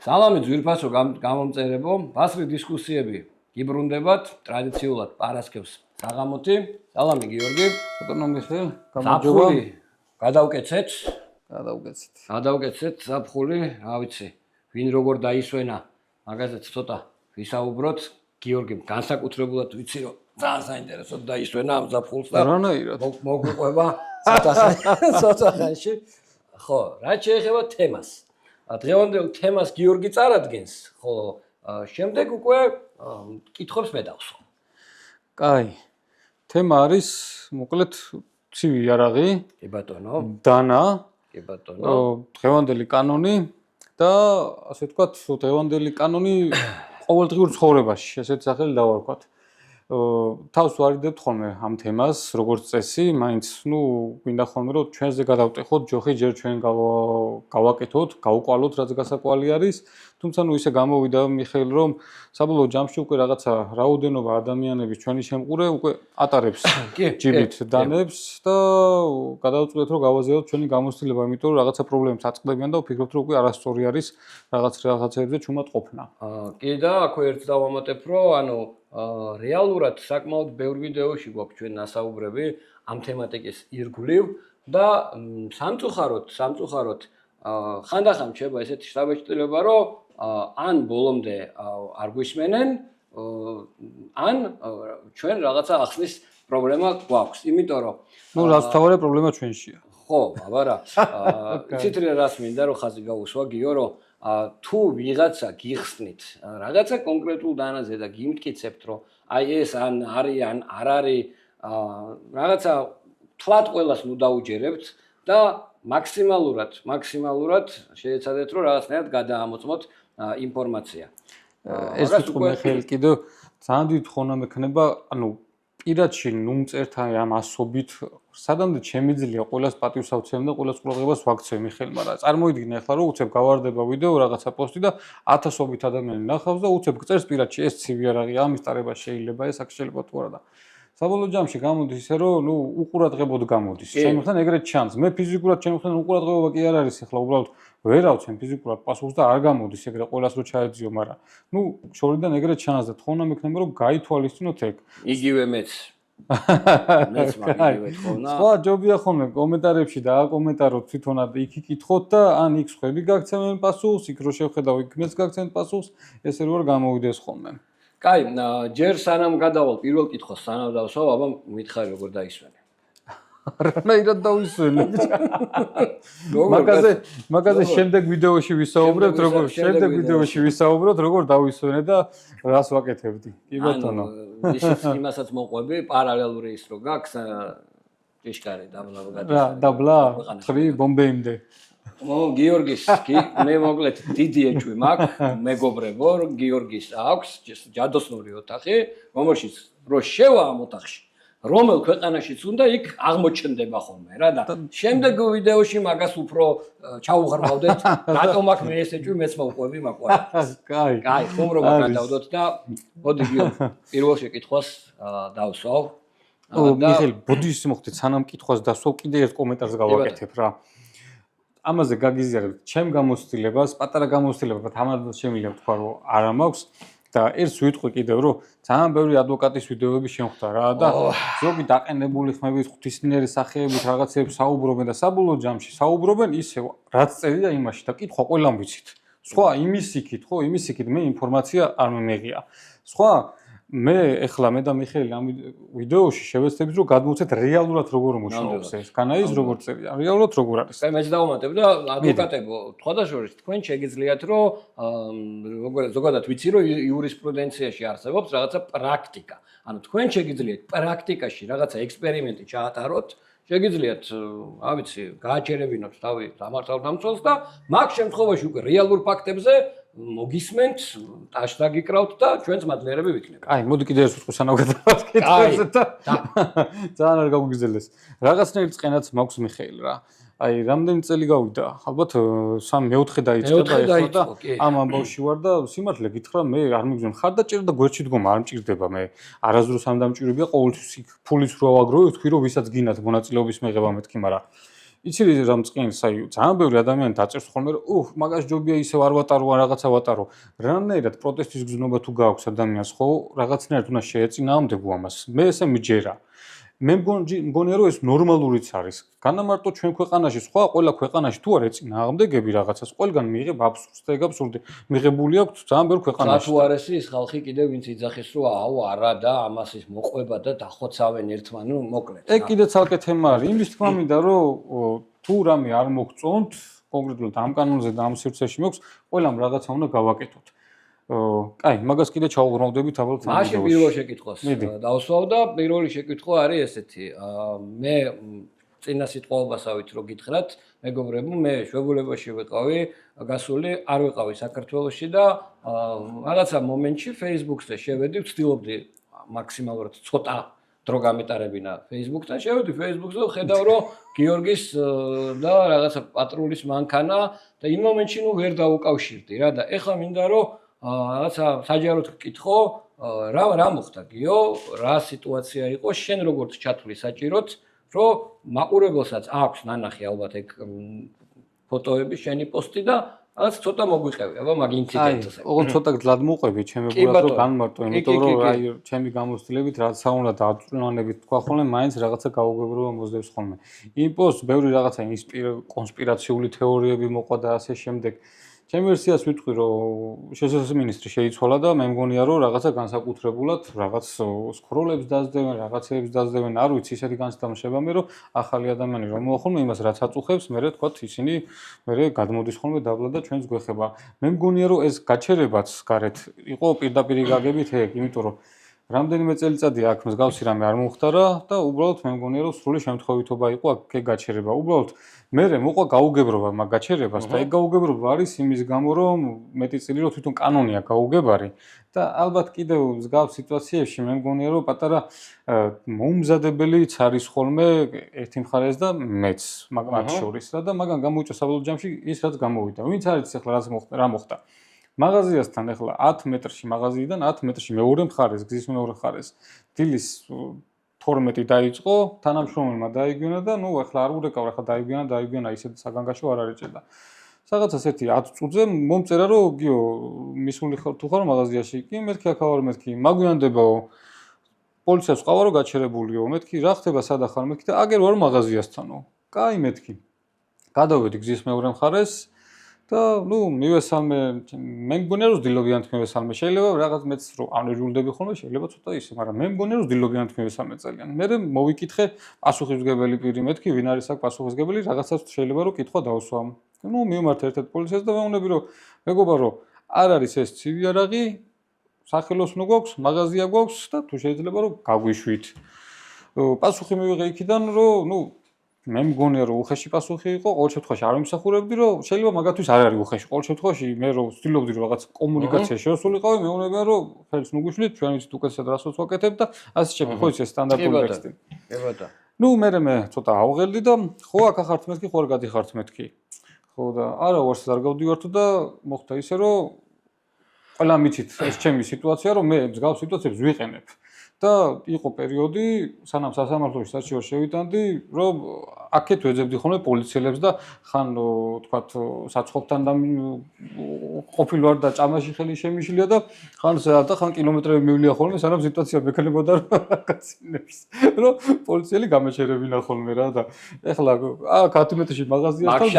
სალამი ძვირფასო გამომწერებო, ბასრი დისკუსიები გიბრუნდებათ ტრადიციულად პარასკევს საღამოთი. სალამი გიორგი, ბატონო მიხეილ, გამარჯობა. გადავკეცეთ. გადავკეცეთ ზაფხული, რა ვიცი, ვინ როგორ დაისვენა, მაგაზეც ცოტა ვისაუბროთ. გიორგიმ განსაკუთრებულად ვიცი, რომ ძალიან საინტერესოდ დაისვენა ამ ზაფხულს და რანაირად მოგვიყვება ცოტა ხანში. ხო, რაც შეეხება თემას. დღევანდელ თემას გიორგი წარადგენს, ხო, შემდეგ უკვე კითხვებს მე დავსვამ. კაი. თემა არის, მოკლედ, ცივი იარაღი. კი ბატონო. დანა. კი ბატონო. დღევანდელი კანონი და ასე ვთქვათ, დღევანდელი კანონი ყოველდღიურ ცხოვრებაში, ესეთ სახელი დავარქვათ. თავს ვარიდებთ ხოლმე ამ თემას, როგორც წესი, მაინც, გვინდა ხოლმე რომ ჩვენზე გადავტეხოთ, ჯოხი ჯერ ჩვენ გავაკეთოთ, გავყვალოთ, რაც გასაკვალი არის. თუმცა ისე გამოვიდა მიხეილ, რომ საბოლოო ჯამში უკვე რაღაცა რაოდენობა ადამიანების ჩვენი შემყურე უკვე ატარებს ჯიბით დანებს და გადავწყვეტთ რომ გავაზიაროთ ჩვენი გამოცდილება, იმიტომ რომ რაღაცა პრობლემებს აწყდებიან და ვფიქრობთ რომ უკვე არასწორი არის რაღაცებზე ჩუმად ყოფნა. კი და აქვე ერთ დავამატებ, რომ რეალურად საკმაოდ ბევრ ვიდეოში გვაქვს ჩვენ ნასაუბრები ამ თემატიკის ირგვლივ და სამწუხაროდ ხანდახან შეება ესეთი შთაბეჭდილება, რომ ან ბოლომდე არ გვისმენენ, ან ჩვენ რაღაცა ახსნის პრობლემა გვაქვს, იმიტომ რომ რაც თავარი პრობლემა ჩვენშია. ხო, აბა რა. იცით რას მინდა რომ ხაზი გაუსვა გიო, რომ თუ ვიღაცა გიხსნით რაღაცა კონკრეტულ დანაზე და გიმტკიცებთ, რომ აი ეს ან არის ან არ არის, რაღაცა თლად ყველას დაუჯერებთ და მაქსიმალურად შეეცადეთ, რომ რაღაცნაირად გადაამოწმოთ ინფორმაცია. ეს თქო მიხეილ კიდევ ძალიან დიდ ხონა მექნება, პირადში ნუმწერთა ამ ასობით სადამდე შემიძლია ყველას პატივს ავცემ და ყველას ყურადღებას ვაქცევ მიხეილ, მაგრამ წარმოიდგინე ახლა რომ უცებ გავარდება ვიდეო რაღაცა პოსტი და ათასობით ადამიანი ნახავს და უცებ გწერს პირადში ეს ცივი იარაღია, ამის ტარება შეიძლება, ეს აქ შეიძლება თუ არა და საბოლოო ჯამში გამოდის ისე რომ უყურადღებოდ გამოდის. ჩემთან ეგრეთ ჩანს. მე ფიზიკურად ჩემთან უყურადღებობა კი არ არის, ახლა უბრალოდ ვერ ავცემ ფიზიკურად პასუხს და არ გამოდის ეგრე ყველას რო ჩაეძიო, მაგრამ შორიდან ეგრეთ ჩანს და თხოვნა მექნება რომ გაითვალისწინოთ ეგ. იგივე მეც მაგივე თხოვნა. სხვა ჯობია ხოლმე კომენტარებში დააკომენტაროთ თვითონად იქ იკითხოთ და ან იქ სხვები გაგცემენ პასუხს, იქ რო შევხედავ იქ მეც გაგცემთ პასუხს, ესე რომ გამოვიდეს ხოლმე. კაი, ჯერ სანამ გადავალ პირველ კითხვას, სანამ დავსვავ, აბა მითხარი როგორ დაისვენე. რანაირად დავისვენე. მაგაზე შემდეგ ვიდეოში ვისაუბრებთ, როგორ დავისვენე და რას ვაკეთებდი. კი ბატონო. ისიც იმასაც მოყვები, პარალელური ის რო გაქვს, ჭიშკარი დაბლა გადადის. რა, დაბლა? ხრი ბომბეიმდე. გიორგის კი მე მოკლედ დიდი ეჭვი მაქვს, მეგობრებო, გიორგის აქვს ჯადოსნური ოთახი, რომელშიც რო შევა ამ ოთახში, რომელ ქვეყანაშიც უნდა იქ აღმოჩნდება ხოლმე რა და შემდეგ ვიდეოში მაგას უფრო ჩაუღრმავდეთ, რატომ აქ მე ეს ეჭვი მეც მოვყვები მაყურებს. კაი. კაი, ხუმრობა გადავდოთ და მოდი გიორგი, პირველ შეკითხვას დავსვავ. მიხეილ, ბოდი ის მოხდეთ, სანამ კითხვას დასვავ, კიდე ერთ კომენტარს გავაკეთებ რა. ამაზე გაგიზიარებთ ჩემ გამოცდილებას, პატარა გამოცდილება, თამადად შემიძლია ვთქვა, რომ არა მაქვს და ერთს ვიტყვი კიდევ, რომ ძალიან ბევრი ადვოკატის ვიდეოები შემხვდა რა და ზოგი დაყენებული ხმებით, ღვთისმსახურების სახეებით რაღაცებს საუბრობენ და საბოლოო ჯამში საუბრობენ ისე, რაც წერია იმაში და კითხვა ყველამ ვიცით. სხვა იმის იქით მე ინფორმაცია არ მომეღია. სხვა მე და მიხეილი ამ ვიდეოში შევეცდებით რომ გადმოვცეთ რეალურად როგორ მუშაობს ეს კანაის როგორ წერია რეალურად როგორ არის. მე მეც დავამატებ და ადვოკატებო, სხვადასხვა თქვენ შეგიძლიათ რომ ზოგადად ვიცი რომ იურისპრუდენციაში არსებობს რაღაცა პრაქტიკა. ანუ თქვენ შეგიძლიათ პრაქტიკაში რაღაცა ექსპერიმენტი ჩაატაროთ, შეგიძლიათ, რა ვიცი, გააჩერებინოთ თავი სამართალდამცველს და მაგ შემთხვევაში უკვე რეალურ ფაქტებზე მოგისმენთ, ტაშ დაგიკრავთ და ჩვენც მადლიერები ვიქნებით. აი, მოდი კიდე ერთ უცხო სანამ გადავართ კითხვებზე და ძალიან არ გაგვიგზელდეს. რაღაცნაირ წყენაც მაქვს მიხეილ რა. აი, რამდენი წელი გავიდა? ალბათ 3-4 დაიწყო და ეხლა და ამ ამბავში ვარ და სიმართლე გითხრა, მე არ მიგზნო ხარდაჭერა და გვერდში დგომა არ მჭირდება მე. არასდროს ამ დამჭირებია ყოველთვის ფულიც რო ავაგროვე, ვთქვი რომ ვისაც გინათ მონაწილეობის მიღება მეთქი, მაგრამ იცი რა მწყინს, აი ძალიან ბევრი ადამიანი დაწერს ხოლმე რომ მაგას ჯობია ისევ არ ვატარო ან რაღაცა ვატარო. რანაირად პროტესტის გზნობა თუ გააქვს ადამიანს, ხო, რაღაცნაირად უნდა შეეწინააღმდეგო ამას. მე ესე მიჯერა. მე მგონია რომ ეს ნორმალურიც არის. განამარტო ჩვენ ქვეყანაში, სხვა ყველა ქვეყანაში თუ არ ეწინააღმდეგები რაღაცას, ყველგან მიიღებ აბსურდს და ეგ აბსურდი მიღებული აქვს ძალიან ბევრ ქვეყანაში. თუ არის ის ხალხი კიდევ ვინც იძახის რომ აუ არა და ამას ის მოყვება და დახოცავენ ერთმან, ნუ მოკლედ. ეგ კიდე ცალკე თემა არის. იმის თქმა მინდა რომ თუ რამე არ მოგწონთ, კონკრეტულად ამ კანონზე და ამ სივრცეში მოქვს, ყველამ რაღაცა უნდა გავაკეთოთ. კაი, მაგას კიდე ჩავუღრმავდებით ალბათ ამ მაშინ პირველ შეკითხვას დავსვავ და პირველი შეკითხვა არის ესეთი. მე წინა სიტყვაობასავით რო გითხრათ, მეგობრებო, მე შვებულებაში ვიყავი, გასული არ ვიყავი საქართველოში და რაღაცა მომენტში Facebook-ზე შევედი, ვცდილობდი მაქსიმალურად ცოტა დრო გამეტარებინა Facebook-თან, შევედი Facebook-ზე და ხედავ რომ გიორგის და რაღაცა პატრულის მანქანა და იმ მომენტში ნუ ვერ დაუკავშირდი რა და ეხლა მინდა რომ რაღაცა საჯაროდ გკითხო, რა მოხდა გიო, რა სიტუაცია იყო, შენ როგორც ჩათვლი საჭიროდ, რომ მაყურებელსაც აქვს ნანახი ალბათ ეგ ფოტოები, შენი პოსტი და რაღაც ცოტა მოგვიყევი, აბა მაგ ინციდენტზე. აი, ოღონდ ცოტა გლად მოყვები, ჩემებურად რომ განმარტო, იმიტომ რომ აი ჩემი გამოცდილებით რაც საუნდა დააწუნანებით თქვა ხოლმე, მაინც რაღაცა გაუგებრობა მოძებს ხოლმე. იმ პოსტს ბევრი რაღაცა კონსპირაციული თეორიები მოყვა და ასე შემდეგ. ჩემი ვერსიას ვიტყვი რომ შესაძლოა მინისტრი შეიცვალა და მე მგონია რომ რაღაცა განსაკუთრებულად რაღაც სკროლებს დაძდევენ, რაღაცეებს დაძდევენ, არ ვიცი, ისეთი განსხვავება მე რომ ახალი ადამიანი რომ მოახოლმე იმას რაც აწუხებს, მე თქვა ისინი მე გადმოდის ხოლმე დაბლა და ჩვენს გვეხება. მე მგონია რომ ეს გაჩერებაც გარეთ იყო პირდაპირ გაგებით ეგ, იმიტომ რომ რამდენიმე წელიწადი აქ მსგავსი რამე არ მომხდარა და უბრალოდ მე მგონია რომ სრული შემთხვევითობა იყო აქ გაჩერება. უბრალოდ მე მოყვა გაუგებრობა მაგ გაჩერებას და ეგ გაუგებრობა არის იმის გამო რომ მეტი წილი რომ თვითონ კანონია გაუგებარი და ალბათ კიდევ მსგავს სიტუაციებში მე მგონია რომ პატარა მომზადებელიც არის ხოლმე ერთი მხარეს და მეც მათ შორის და მაგან გამოიწვა საბოლოო ჯამში ის რაც გამოვიდა. ვინც არის ახლა რა მოხდა? მაღაზიასთან ახლა 10 მეტრში მაღაზიიდან 10 მეტრში მეორე მხარეს, გზის მეორე მხარეს დილის 12 დაიწყო, თანამშრომელმა დაიგვიანა და ნუ ახლა არ ურეკავ, ახლა დაიგვიანა ისეთი საგანგაშო არ არიჭედა. სადღაც ასეთი 10 წუთზე მომწერა რომ გიო მისული თუ ხარ მაღაზიაში, კი მეთქი აქ ვარ მეთქი, მაგვიანდებაო. პოლიციას ყავა რომ გაჩერებულიო, მეთქი რა ხდება სად ახარ მეთქი და აგერ ვარ მაღაზიასთანო. კაი მეთქი. გადავედი გზის მეორე მხარეს და ნუ მივესალმე, მე მგონია რომ ძილობიანთ მივესალმე. შეიძლება რაღაც მეც რომ ანერჟულდები ხოლმე, შეიძლება ცოტა ისე, მაგრამ მე მგონია რომ ძილობიანთ მივესალმე ძალიან. მე მოვიკითხე პასუხისმგებელი პირი მეთქი, ვინ არის აქ პასუხისმგებელი, რაღაცას შეიძლება რომ კითხვა დავსვა. ნუ მივმართ ერთ-ერთ პოლიციას და ვეუბნები რომ მეგობარო, არ არის ეს ცივი არაღი, სახელოსნო გვაქვს, მაღაზია გვაქვს და თუ შეიძლება რომ გაგვიშვით. პასუხი მივიღე იქიდან რომ ნუ მე მგონია რომ უხეში პასუხი იყო, ყოველ შემთხვევაში არ ვიმსახურებდი რომ შეიძლება მაგათთვის არ არის უხეში. ყოველ შემთხვევაში მე რომ ვცდილობდი რომ რაღაც კომუნიკაცია შევსულიყავი, მეუბნება რომ ხელს ნუ გუშლით, ჩვენ ვიცით უკეთესად რასოც ვაკეთებ და ასე შემდეგ. ხო იცი სტანდარტული ტექსტი. კი ბატონო. ნუ მე ცოტა ავღელდი და ხო აქ ახართ მეთქი, ხო არ გადიხართ მეთქი. ხო და არა ვარს არ გავდივართო და მოხდა ისე რომ ყველა მიცით ეს ჩემი სიტუაცია რომ მე მსგავს სიტუაციებს ვიყენებ. და იყო პერიოდი, სანამ სასამართლოში საჩივარ შევიტანდი, რომ აქეთ ვეძებდი ხოლმე პოლიციელებს და ხან თქვათ საცხობთან და ყოფილ ვარ და ჭამაში ხელი შემიშლია და ხან კილომეტრები მივლია ხოლმე, სანამ სიტუაცია მექნებოდა რომ გაცინებს. რომ პოლიციელი გამეჩერებინა ხოლმე რა და ეხლა აქ 10 მეტრში მაღაზიასთან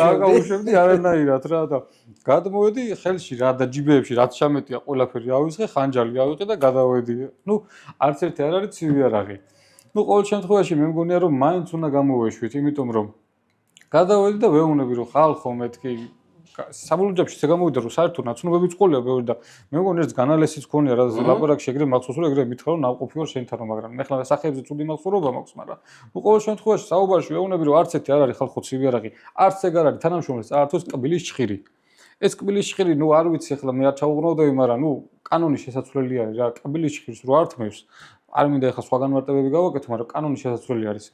არ გავუშვებდი არანაირად რა და გადმოვედი ხელში რა და ჯიბეებში რაც ჩამეტია ყველაფერი ავისხე, ხანჯალი ავიღე და გადავედი. ნუ არც ერთი არ არის ცივი არაღი. ნუ ყოველ შემთხვევაში მე მგონია რომ მაინც უნდა გამოვეშვით, იმიტომ რომ გადავედი და ვეუბნები რომ ხალხო მეთქი საბოლოო ჯამში ეს გამოვიდა რომ საერთო ნაცნობები წყოლია ბევრი და მე მგონი ეს განალესიც ქონია რა ლაპარაკში ეგრე მახსოვს რომ ეგრე მითხრა რომ ნავყოფი ვარ შენთან რომ მაგრამ მე ხლა სახეებზე წუდი მახსოვრობა მაქვს მაგრამ ნუ ყოველ შემთხვევაში საუბარში ვეუბნები რომ არც ერთი არ არის ხალხო ცივი არაღი არც ეგ არ არის თანამშრომლის წაართოს კბილის ჭხირი ეს კბილის ჭხირი ნუ არ ვიცი ხლა მე არ ჩავუღრმავდები მაგრამ ნუ კანონის შესაძლებელი არის რა კბილის ჭხირს რო ართმევს არ მინდა ხლა სხვა განმარტებები გავაკეთო მაგრამ კანონის შესაძლებელი არის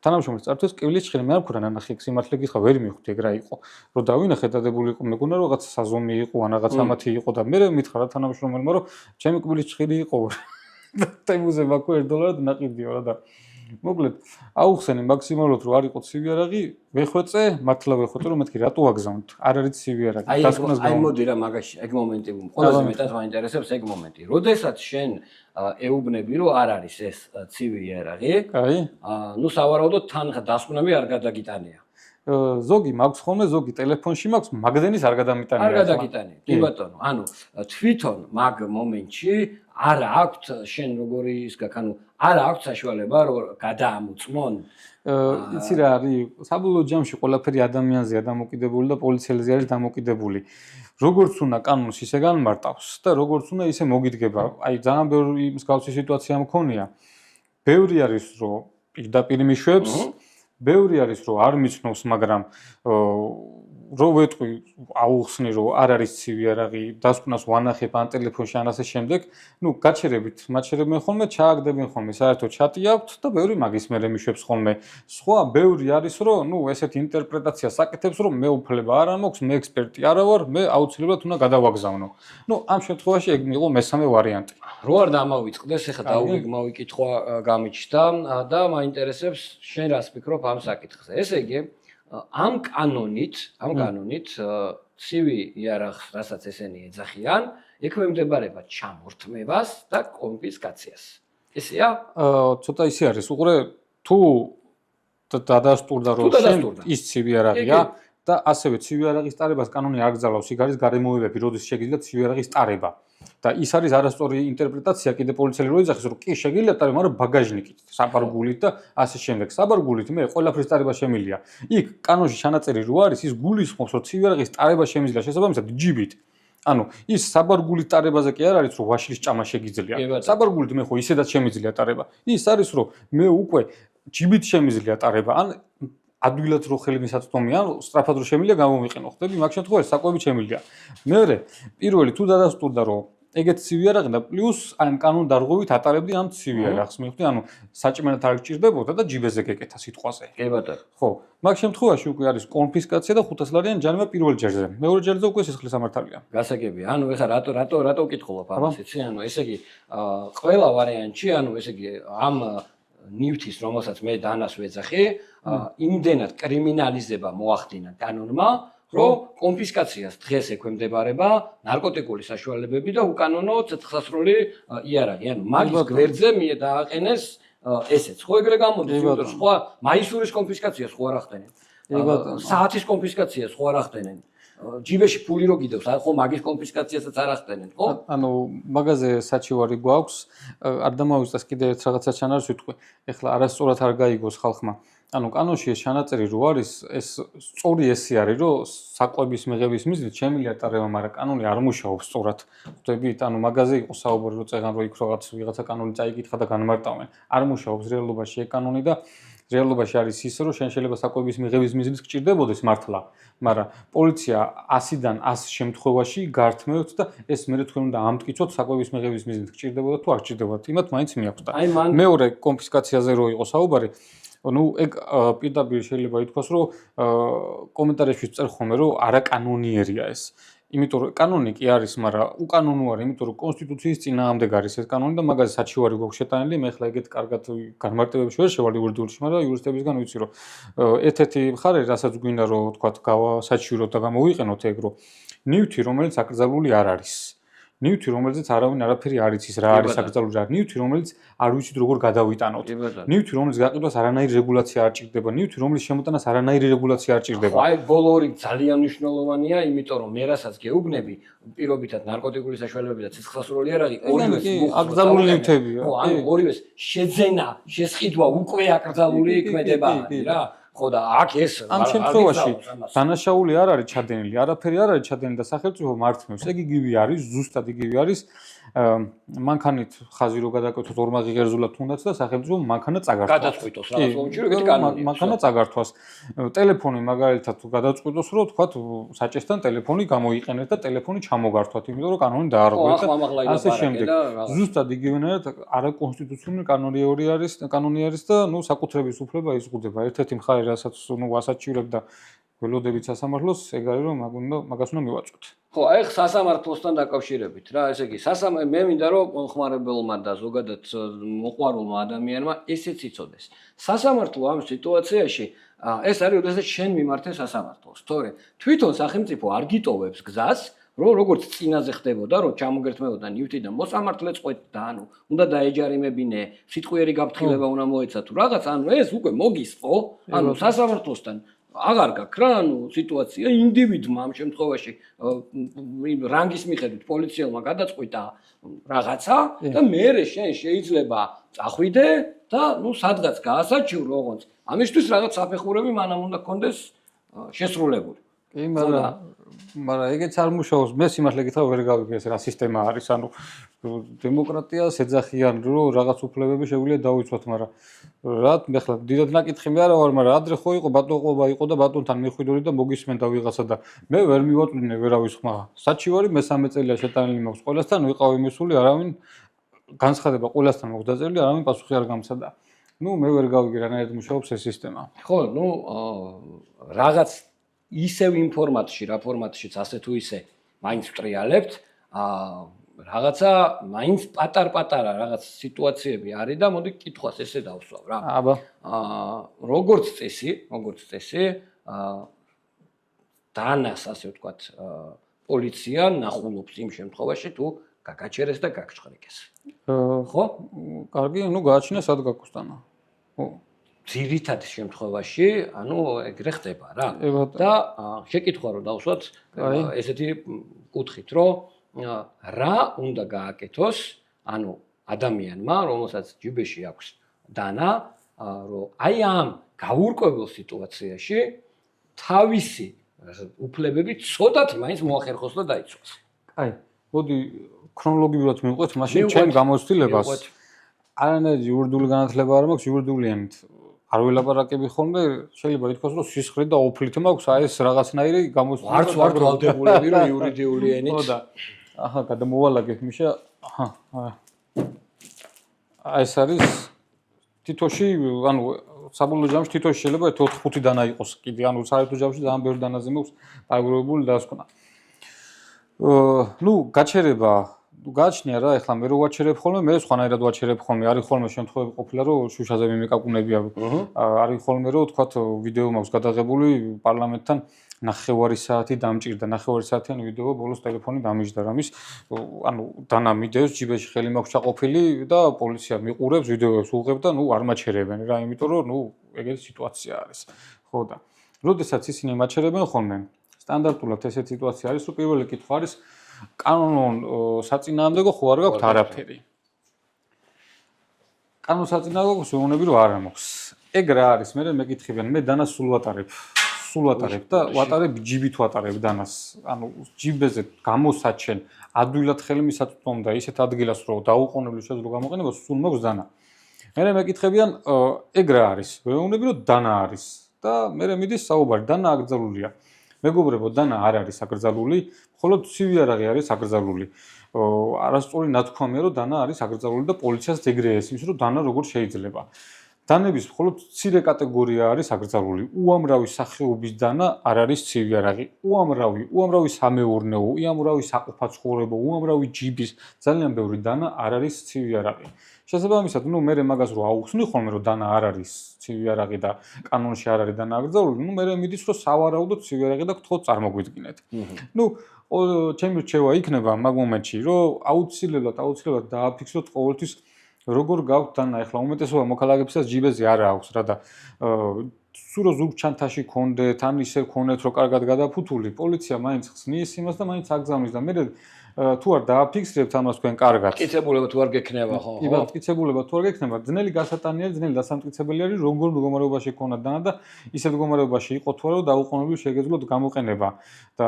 თანამშრომლის წართვის კბილის ჭხირი მე არ მქონდა ნანახი სიმართლე გითხრა ვერ მივხვდი ეგ რა იყო რომ დავინახე დადებული იყო მეგონა რომ რაღაც საზომი იყო ან რაღაც ამათი იყო და მე მითხრა თანამშრომელმა რომ ჩემი კბილის ჭხირი იყო და თემუზე მაქვს $1 ნაყიდიო რა და მოკლედ აუხსენი მაქსიმალურად რომ არ იყო ცივი არაღი, ვეხვეწე, მართლა ვეხვეწე რომ მეთქი რატო აგზავნთ? არ არის ცივი არაღი. აი მოდი რა მაგაში ეგ მომენტი ყველაზე მეტად მაინტერესებს ეგ მომენტი. როდესაც შენ ეუბნები რომ არ არის ეს ცივი არაღი, კაი. ნუ სავარაუდოდ თან დასკვნები არ გადაგიტანია. ზოგი მაქვს ხოლმე, ზოგი ტელეფონში მაქვს, მაგდენის არ გადამიტანია. არ გადაგიტანია. კი ბატონო, ანუ თვითონ მაგ მომენტში არ აქვს შენ როგორი ის გაქვს, ანუ არ აქვს საშუალება რომ გადაამოწმონ. იცი რა არის, საბოლოო ჯამში ყველაფერი ადამიანზეა დამოკიდებული და პოლიციელზე არის დამოკიდებული. როგორც უნდა კანონს ისე განმარტავს და როგორც უნდა ისე მოგიდგება. აი ძალიან ბევრი მსგავსი სიტუაცია მქონია. ბევრი არის რომ პირდაპირ მიშვებს, ბევრი არის რომ არ მიცნობს, მაგრამ რო ვეტყვი აუხსნი რომ არ არის ცივი არაღი, დასკვნას ვანახებ ან ტელეფონში ან ასე შემდეგ, ნუ გაჩერებით, მაჩერებენ ხოლმე, ჩააგდებენ ხოლმე, საერთოდ ჩატი აქვთ და ბევრი მაგის მერე მიშვებს ხოლმე. სხვა ბევრი არის რომ, ნუ ესეთი ინტერპრეტაცია საკეთებს, რომ მე უფლება არ მაქვს, მე ექსპერტი არა ვარ, მე აუცილებლად უნდა გადავაგზავნო. ნუ ამ შემთხვევაში ეგ იყო მესამე ვარიანტი. რო არ დამავიწყდეს, ეხლა დაუგეგმავი კითხვა გამიჩნდა და მაინტერესებს შენ რას ფიქრობ ამ საკითხზე. ესე იგი ამ კანონით ცივი იარაღს, რასაც ესენი ეძახიან, ექვემდებარება ჩამორთმევას და კონფისკაციას. ესეა? ცოტა ისე არის, უყურე, თუ დადასტურდა რომ შენ ის ცივი არაღია და ასევე ცივი არაღის ტარებას კანონი არ გზავნავს, იქ არის გარემოებები, როდის შეგიძლია ცივი არაღის ტარება. და ის არის არასწორი ინტერპრეტაცია კიდე პოლიციელი რო იძახის რომ კი შეგიძლია ტარება, მაგრამ ბაგაჟნიკით, საბარგულით და ასე შემდეგ. საბარგულით მე ყველაფრის ტარება შემიძლია. იქ კანონში ჩანაწერი რო არის, ის გულისხმობს რომ ცივი არაღის ტარება შემიძლია შესაბამისად ჯიბით. ანუ ის საბარგულით ტარებაზე კი არ არის რომ ვაშლის ჭამა შეგიძლია. საბარგულით მე ხო ისედაც შემიძლია ტარება. ის არის რომ მე უკვე ჯიბით შემიძლია ტარება. ან ადვილად რო ხელი მისაწვდომი, ან სწრაფად რო შემიძლია გამომიყენო. ხდები მაგ შემთხვევაში საკვებით შემიძლია. მეორე, პირველი თუ დადასტურდა რომ ეგეთ ცივი არაღი და პლუს ამ კანონ დარღვევით ატარებდი ამ ცივი არაღს, მივხვდი, ანუ საჭმელად არ გჭირდებოდა და ჯიბეზე გეკეთა სიტყვაზე. კი ბატონო. ხო, მაგ შემთხვევაში უკვე არის კონფისკაცია და 500 ლარიანი ჯარიმა პირველ ჯერზე. მეორე ჯერზე უკვე სისხლის სამართალია. გასაგებია. ანუ ეხლა რატო ვკითხულობ ამას, იცი? ანუ ესე იგი ყველა ვარიანტში, ანუ ესე იგი ამ ნივთის, რომელსაც მე დანას ვეძახი, იმდენად კრიმინალიზება მოახდინა კანონმა, რომ კონფისკაციას დღეს ექვემდებარება ნარკოტიკული საშუალებები და უკანონო ცეცხლსასროლი იარაღი. ანუ მაგის გვერდზე დააყენეს ესეც. ხო ეგრე გამოდის, იმიტომ რომ სხვა მაისურის კონფისკაციას ხო არ ახდენენ. საათის კონფისკაციას ხო არ ახდენენ. ჯიბეში ფული რო გიდევს, ხო მაგის კონფისკაციასაც არ ახდენენ, ხო? ანუ მაგაზე საჩივარი გვაქვს, არ დამავიწყდეს კიდე ერთ რაღაცას ჩანარს ვიტყვი. ეხლა არასწორად არ გაიგოს ხალხმა. ანუ კანონში ეს ჩანაწერი რო არის, ეს სწორი ესე არის, რომ საკვების მიღების მიზნით შემიძლია ტარება, მაგრამ კანონი არ მუშაობს სწორად. ხვდებით? ანუ მაგაზე იყო საუბარი, რომ წეგან რო იქ რაღაც ვიღაცა კანონი წაიკითხა და განმარტავენ. არ მუშაობს რეალობაში ეგ კანონი და რეალობაში არის ისე, რომ შენ შეიძლება საკვების მიღების მიზნით გჭირდებოდეს მართლა, მაგრამ პოლიცია 100-დან 100 შემთხვევაში გართმევთ და ეს მე თქვენ უნდა ამტკიცოთ საკვების მიღების მიზნით გჭირდებოდა თუ არ გჭირდებოდა. იმათ მაინც მიაქვს და მეორე კონფისკაციაზე რო იყო საუბარი, ну ეგ პირდაპირ შეიძლება ითქვას რომ კომენტარებში წერ ხოლმე რომ არაკანონიერია ეს. იმიტომ რომ კანონი კი არის, მაგრამ უკანონო არის, იმიტომ რომ კონსტიტუციის წინააღმდეგ არის ეს კანონი და მაგაზე საჩივარი გვაქვს შეტანილი. მე ხლა ეგეთ კარგად განმარტებებში ვერ შევალ იურიდიულში, მაგრამ იურისტებისგან ვიცი რომ ერთ-ერთი მხარე, რასაც გვინდა რომ თქვათ საჩივროთ და გამოვიყენოთ ეგ რომ ნივთი რომელიც აკრძალული არ არის. ნივთი რომელზეც არავინ არაფერი არ იცის რა არის აკრძალული რა. ნივთი რომელიც არ ვიცით როგორ გადავიტანოთ. ნივთი რომელიც გაყიდვას არანაირი რეგულაცია არ ჭირდება. ნივთი რომლის შემოტანას არანაირი რეგულაცია არ ჭირდება. აი ბოლო ორი ძალიან მნიშვნელოვანია, იმიტომ რომ მე რასაც გეუბნები, პირობითად ნარკოტიკული საშუალებები და ცეცხლსასროლი არაღი ორივეს აკრძალული ნივთებია. ხო, ანუ ორივეს შეძენა, შესყიდვა უკვე აკრძალული იქმედება რა. ხო და აქ ეს ამ შემთხვევაში დანაშაული არ არის ჩადენილი, არაფერი არ არის ჩადენილი და სახელმწიფო მართმევს. ეგ იგივე არის, ზუსტად იგივე არის. მანქანით ხაზი რო გადაკეთოთ ორმაგი ღერძულად თუნდაც და სახელმწიფო მანქანა წაგართვას. გადაწყვიტოს რაღაც მომენტში რომ ეგეთი კანონია. მანქანა წაგართვას. ტელეფონი მაგალითად თუ გადაწყვიტოს რომ თქვათ საჭესთან ტელეფონი გამოიყენეთ და ტელეფონი ჩამოგართვათ, იმიტომ რომ კანონი დაარღვევით და ასე შემდეგ. ზუსტად იგივენაირად არაკონსტიტუციური კანონი არის და ნუ საკუთრების უფლება იზღუდება. ერთ-ერთი მხარე რასაც ნუ ასაჩივრებ და ველოდებით სასამართლოს, ეგ არის რომ მაგას უნდა მივაწვოთ. ხო, აი სასამართლოსთან დაკავშირებით რა, ესე იგი, მე მინდა რომ მომხმარებელმა და ზოგადად მოყვარულმა ადამიანმა ესეც იცოდეს. სასამართლო ამ სიტუაციაში ეს არის, როდესაც შენ მიმართე სასამართლოს. თორე თვითონ სახელმწიფო არ გიტოვებს გზას, რომ როგორც წინაზე ხდებოდა, რომ ჩამოგერთმევოდა ნივთი და მოსამართლეც ყვეთდა, ანუ უნდა დაეჯარიმებინე, სიტყვიერი გაფრთხილება უნდა მოეცა თუ რაღაც, ანუ ეს უკვე მოგისწყო, ანუ სასამართლოსთან აღარ გაქვს რა, ანუ სიტუაცია ინდივიდმა ამ შემთხვევაში რანგის მიხედვით პოლიციელმა გადაწყვიტა რაღაცა და მერე შენ შეიძლება წახვიდე და სადღაც გაასაჩიურო ოღონდ. ამისთვის რაღაც საფეხურები მანამ უნდა გქონდეს შესრულებული. კი, მაგრამ ეგეც არ მუშაობს. მე სიმართლე გითხრა ვერ გავიგე ეს რა სისტემა არის, ანუ დემოკრატიას ეძახიან, რომ რაღაც უფლებები შეგვიძლია დავიცვათ, მაგრამ რა მე ხლა დიდად ნაკითხი მე არა ვარ, მაგრამ ადრე ხო იყო ბატონყობა იყო და ბატონთან მიხვიდოდი და მოგისმენდა ვიღაცა და მე ვერ მივაწვდინე ვერავის ხმა. საჩივარი მე-13 წელია შეტანილი მაქვს ყველასთან, ვიყავი მისული, არავინ განცხადება ყველასთან მოხდა დაწერილი, არავინ პასუხი არ გამცადა. მე ვერ გავიგე რანაირად მუშაობს ეს სისტემა. ხო, რაღაც ისევ იმ ფორმატში, რა ფორმატშიც ასე თუ ისე მაინც ვტრიალებთ, რაღაცა მაინც პატარ-პატარა რაღაც სიტუაციები არის და მოდი კითხვას ესე დავსვავ რა. აბა. როგორც წესი, დანას ასე ვთქვათ, პოლიცია ნახულობს იმ შემთხვევაში თუ გაგაჩერეს და გაგჭხრიკეს. ხო? კარგი, გააჩინე სად გაკუსტანა. ხო. ძირითად შემთხვევაში, ეგრე ხდება რა. და შეკითხვა რომ დავსვათ, ესეთი კუთხით, რომ რა უნდა გააკეთოს, ადამიანმა, რომელსაც ჯიბეში აქვს დანა, რომ აი ამ გაურკვეველ სიტუაციაში თავისი უფლებები ცოტათი მაინც მოახერხოს და დაიცვას. აი, მოდი ქრონოლოგიურად მივყვეთ მაშინ ჩემ გამოცდილებას. არანაირი იურიდიული განათლება არ მაქვს იურიდიული ენით. არ ველაპარაკები ხოლმე, შეიძლება ითქვას, რომ სისხლით და ოფლით მაქვს აი ეს რაღაცნაირი გამოცდილება. არც ვარ ვალდებულები, რომ იურიდიული ენით. ხო და გადამოვალაგეთ მიშა. ეს არის თითოში, საბოლოო ჯამში თითოში შეიძლება 4-5 დანა იყოს კიდე, საერთო ჯამში ძალიან ბევრი დანაზე მაქვს დაგროვებული დასკვნა. გაჩერება გააჩნია რა, ეხლა მე რო ვაჩერებ ხოლმე, მე სხვანაირად ვაჩერებ ხოლმე. არის ხოლმე შემთხვევები ყოფილა, რომ შუშაზე მიმეკაკუნებია. არის ხოლმე, რომ თქვათ ვიდეო მაქვს გადაღებული პარლამენტთან 9 საათი დამჭირდა, 9 საათიანი ვიდეო ბოლოს ტელეფონი დამიჯდა რამის. დანა მიდევს, ჯიბეში ხელი მაქვს ჩაყოფილი და პოლიცია მიყურებს, ვიდეოებს უღებ და არ მაჩერებენ რა, იმიტომ რომ ეგეთი სიტუაცია არის. ხო და როდესაც ისინი მაჩერებენ ხოლმე, სტანდარტულად ესეთი სიტუაცია არის, რომ პირველი კითხვა არის კანონ საწინააღმდეგო ხო არ გაქვთ არაფერი. კანონ საწინააღმდეგო შეუნები რომ არ მაქვს. ეგ რა არის? მე მეკითხებიან, მე დანას სულ ვატარებ და ვატარებ ჯიბით ვატარებ დანას. ჯიბეზე გამოსაჩენ, ადვილად ხელი მისაწვდომ და ისეთ ადგილას რომ დაუყოვნებლივ შეძლო გამოყენება, სულ მაქვს დანა. მე მეკითხებიან, ეგ რა არის? შეუნები რომ დანა არის და მე მიდის საუბარი, დანა აკრძალულია. მეგობრებო, დანა არ არის აკრძალული, მხოლოდ ცივი არაღი არის აკრძალული. არასწორი ნათქვამია, რომ დანა არის აკრძალული და პოლიციას ეგრე ესმის, რომ დანა როგორ შეიძლება. დანების მხოლოდ მცირე კატეგორია არის აკრძალული. უამრავი სახეობის დანა არ არის ცივი არაღი. უამრავი სამეურნეო, უამრავი საყოფაცხოვრებო, უამრავი ჯიბის, ძალიან ბევრი დანა არ არის ცივი არაღი. შესაბამისად, მე მაგას რო აუხსნი ხოლმე, რომ დანა არ არის ცივი არაღი და კანონში არ არის დანა აკრძალული, მე მიდის, რომ სავარაუდოდ ცივი არაღი და გთხოვთ წარმოგვიდგინეთ. ჩემი რჩევა იქნება მაგ მომენტში, რომ აუცილებლად დააფიქსოთ ყოველთვის როგორ გაქვთ დანა. ეხლა უმეტესობა მოქალაქეებსაც ჯიბეზე არ აქვს რა და სულ ზურგ ჩანთაში გქონდეთ, ან ისე გქონდეთ, რომ კარგად გადაფუთული, პოლიცია მაინც ხსნის იმას და მაინც აკრძალვის და მე თუ არ დააფიქსირებთ ამას თქვენ კარგად. მტკიცებულება თუ არ გექნება, ხო? კი, მტკიცებულება თუ არ გექნება, ძნელი გასატანია, ძნელი დასამტკიცებელი არის, როგორ მდგომარეობაში გქონდა დანა და ისეთ მდგომარეობაში იყო თუ არა, რომ დაუყოვნებლივ შეგეძლოთ გამოყენება და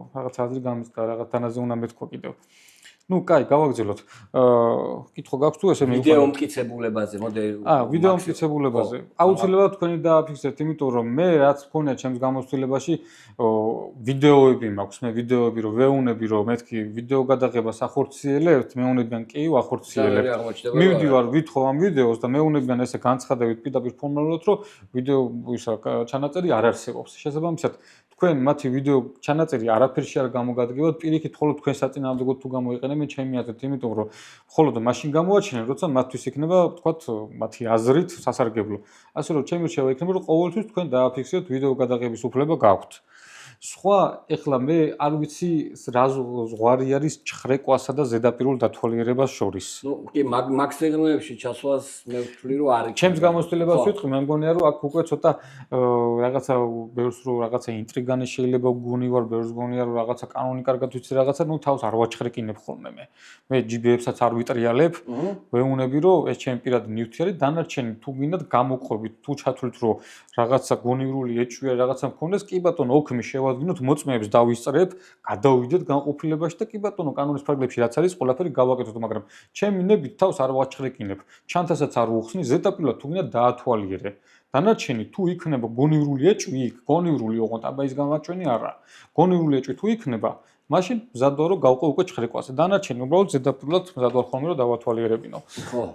რაღაც აზრი გამისკა, რაღაც დანაზე უნდა მეთქვა კიდევ. ნუ კაი, გავაგრძელოთ. კითხვა გაქვს თუ ესე ვიდეო მტკიცებულებაზე, ვიდეო მტკიცებულებაზე. აუცილებლად თქვენი დააფიქსეთ, იმიტომ რომ მე რაც მქონია ჩემს გამოცდილებაში, ვიდეოები მაქვს, მე ვიდეოები რომ ვეუნები, რომ მეთქი ვიდეო გადაღებას ახორციელებთ, მეუნებიან კი ახორციელებთ. მივდივარ, ვითხოვ ამ ვიდეოს და მეუნებიან ესე განცხადებით პირდაპირ ფორმალურად, რომ ვიდეო ისა ჩანაწერი არ არსებობს. შესაბამისად თქვენ მათი ვიდეო ჩანაწერი არაფერში არ გამოგადგებათ, პირიქით მხოლოდ თქვენ საწინააღმდეგოდ თუ გამოიყენებენ, ჩემი აზრით, იმიტომ რომ მხოლოდ მაშინ გამოაჩენენ, როცა მათთვის იქნება, თქვათ, მათი აზრით სასარგებლო. ასე რომ ჩემი რჩევა იქნება, რომ ყოველთვის თქვენ დააფიქსიროთ ვიდეო გადაღების უფლება გაქვთ. სხვა, ეხლა მე არ ვიცი რა ზღვარი არის ჩხრეკვასა და ზედაპირულ დათვალიერებას შორის. ნუ კი მაგ სეგმენტებში ჩასვლას მე ვთვლი რომ არის. ჩემს გამოცდილებას ვიტყვი, მე მგონია რომ აქ უკვე ცოტა რაღაცა ბევრს რო რაღაცა ინტრიგანი შეიძლება გგონი ვარ, ბევრს გგონია რომ რაღაცა კანონი კარგად ვიცი რაღაცა, ნუ თავს არ ვაჩხრეკინებ ხოლმე მე. მე ჯიბეებსაც არ ვიტრიალებ, ვეუნები რომ ეს ჩემი პირადი ნივთი არის, დანარჩენი თუ გინდათ გამოყვებით, თუ ჩათვლით რომ რაღაცა გონივრული ეჭვია, რაღაცა მქონდეს, კი ბატონო, ოქმი შევადგინოთ, მოწმეებს დავისწრებ, გადავიდეთ განყოფილებაში და კი ბატონო, კანონის ფარგლებში რაც არის, ყველაფერი გავაკეთოთ, მაგრამ ჩემი ნებით თავს არ ვაჩხრეკინებ. ჩანთასაც არ ვუხსნი, ზედაპირულად თუ გინდა დაათვალიერე. დანარჩენი თუ იქნება გონივრული ეჭვი, გონივრული ოღონდ აბა ის გამაჩვენი არა. გონივრული ეჭვი თუ იქნება, მაშინ მზად ვარ რომ გავყო უკვე ჩხრეკვაზე. დანარჩენი უბრალოდ ზედაპირულად მზად ვარ ხოლმე რომ დავათვალიერებინო. ხო.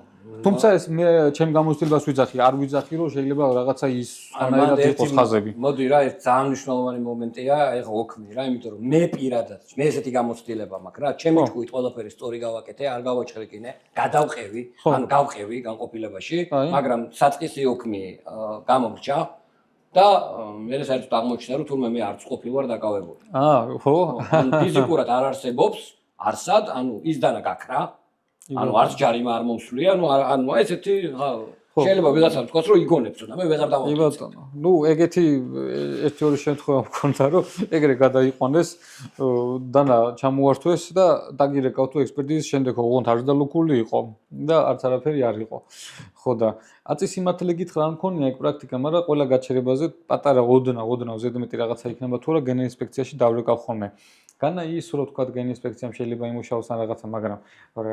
თუმცა ეს მე ჩემ გამოცდილებას ვიძახი, არ ვიძახი რომ შეიძლება რაღაცა ის ხანაერად იყოს ხაზები. მოდი რა, ეს ძალიან მნიშვნელოვანი მომენტია, ეხლა ოქმი რა, იმიტომ რომ მე პირადად, მე ესეთი გამოცდილება მაქვს რა, ჩემი ჭკუით ყველაფერი სწორი გავაკეთე, არ გავაჩხრეკინე, გადავყევი, ანუ გავყევი განყოფილებაში, მაგრამ საწყისი ოქმი გამომრჩა და მე საერთოდ აღმოჩნდა რომ თურმე მე არც ყოფილი ვარ დაკავებული. ხო? ანუ ფიზიკურად არ არსებობს, არსად, ანუ ის დანა გაქრა. ანუ არც ჯარიმა არ მომსვლია, ანუ ესეთი შეიძლება ვიღაცამ თქვას რომ იგონებს და მე ვეღარ დავამტკიცე. კი ბატონო. ნუ ეგეთი ერთი ორი შემთხვევა მქონდა რომ ეგრე გადაიყვანეს, დანა ჩამოართვეს და დაგირეკავ თუ ექსპერტიზის შემდეგ ოღონდ არ დალუქული იყო და არც არაფერი არ იყო. ხო და აწი სიმართლე გითხრა არ მქონია ეგ პრაქტიკა, მაგრამ ყველა გაჩერებაზე პატარა ოდნავ ზედმეტი რაღაცა იქნება თუ რა გენა ინსპექციაში დავრეკავ ხოლმე. განა ის რო თქვა გენა ინსპექციამ შეიძლება იმუშაოს ან რაღაცა, მაგრამ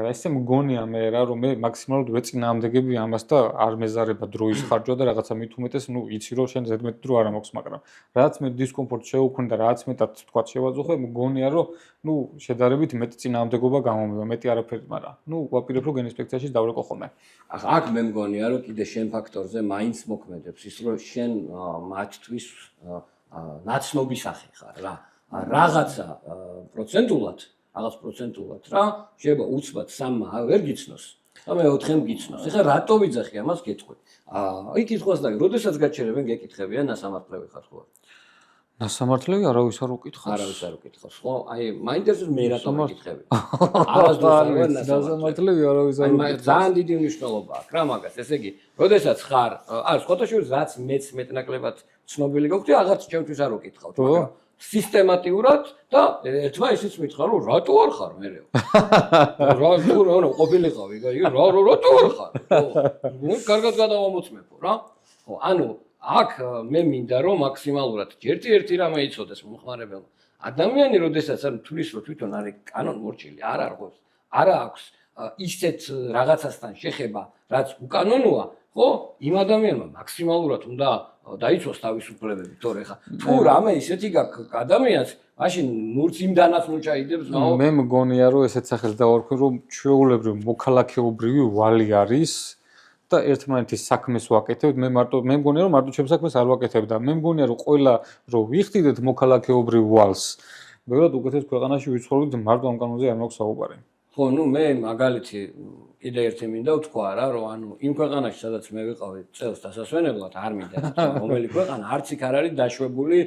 ესე მგონია მე რა რომ მე მაქსიმალურად ვეწინააღმდეგები ამას და არ მეზარება დროის ხარჯვა და რაღაცა მით უმეტეს, ნუ იცი რომ შენ ზედმეტი დრო არ მაქვს, მაგრამ რაც მე დისკომფორტ შეუქმნი და რაც მეტად თქვა შევაძოხე, მგონია რომ ნუ შედარებით მეტი წინააღმდეგობა გამომივა, მეტი არაფერი, მაგრამ ნუ ვაპირებ რომ გენა ინსპექციაში დავრეკო ხოლმე. აქ მე მგონია რომ კიდე შენ ფაქტორზე მაინც მოქმედებს ის რომ შენ მათთვის ნაცნობი სახე ხარ რა. რაღაცა პროცენტულად რა შეიძლება უცბად 3-მა ვერ გიცნოს და მე 4-მ გიცნოს. ეხლა რატო ვიძახი ამას გეტყვი. აი კითხვას და როდესაც გაჩერებენ გეკითხებიან ნასამართლები ხარ ხო? ნასამართლები არავის არ უკითხავს. არავის არ უკითხავს. ხო, აი მაინტერესებს მე რატო მეკითხები. არასდროს არ ვარ ნასამართლები არავის არ უკითხავს. ძალიან დიდი მნიშვნელობა აქვს რა მაგას. ესე იგი, როდესაც ხარ, სხვათა შორის რაც მეც მეტნაკლებად ცნობილი გაგვდი, აღარც ჩემთვის არ უკითხავთ, მაგრამ სისტემატიურად და ერთმა ისიც მითხრა რომ რატო არ ხარ მერეო. რა თუ რა ყოფილიყავი, რატო არ ხარ? ხო, კარგად გადავამოწმებო რა. ხო, ანუ აქ მე მინდა რომ მაქსიმალურად ერთი რამე იცოდეს მომხმარებელმა. ადამიანი როდესაც ან თulis რომ თვითონ არის კანონმორჩილი, არ არღვევს, არა აქვს ისეთ რაღაცასთან შეხება, რაც უკანონოა, ხო? იმ ადამიანმა მაქსიმალურად უნდა დაიცვას თავისუფლებები, თორე ხა თუ რამე ისეთი გაქვს ადამიანს, მაშინ ნურც იმ დანაც ნუ ჩაიდებს, ნო? მე მგონია რომ ესეც სახელს დავარქვი რომ ჩვეულებრივ მოქალაქეობრივი ვალი არის და ერთმანეთის საქმეს ვაკეთებთ. მე მგონია რომ მარტო ჩემს საქმეს არ ვაკეთებ და მე მგონია რომ ყველა რომ ვიხდიდეთ მოქალაქეობრივ ვალს, ბევრად უკეთეს ქვეყანაში ვიცხოვრობთ, მარტო ამ კანონზე არ მაქვს საუბარი. ხო, ნუ მე მაგალითი კიდე ერთი მინდა ვთქვა რა, რომ ანუ იმ ქვეყანაში სადაც მე ვიყავი წელს დასასვენებლად, არ მინდა რომელი ქვეყანა, არც იქ არ არის დაშვებული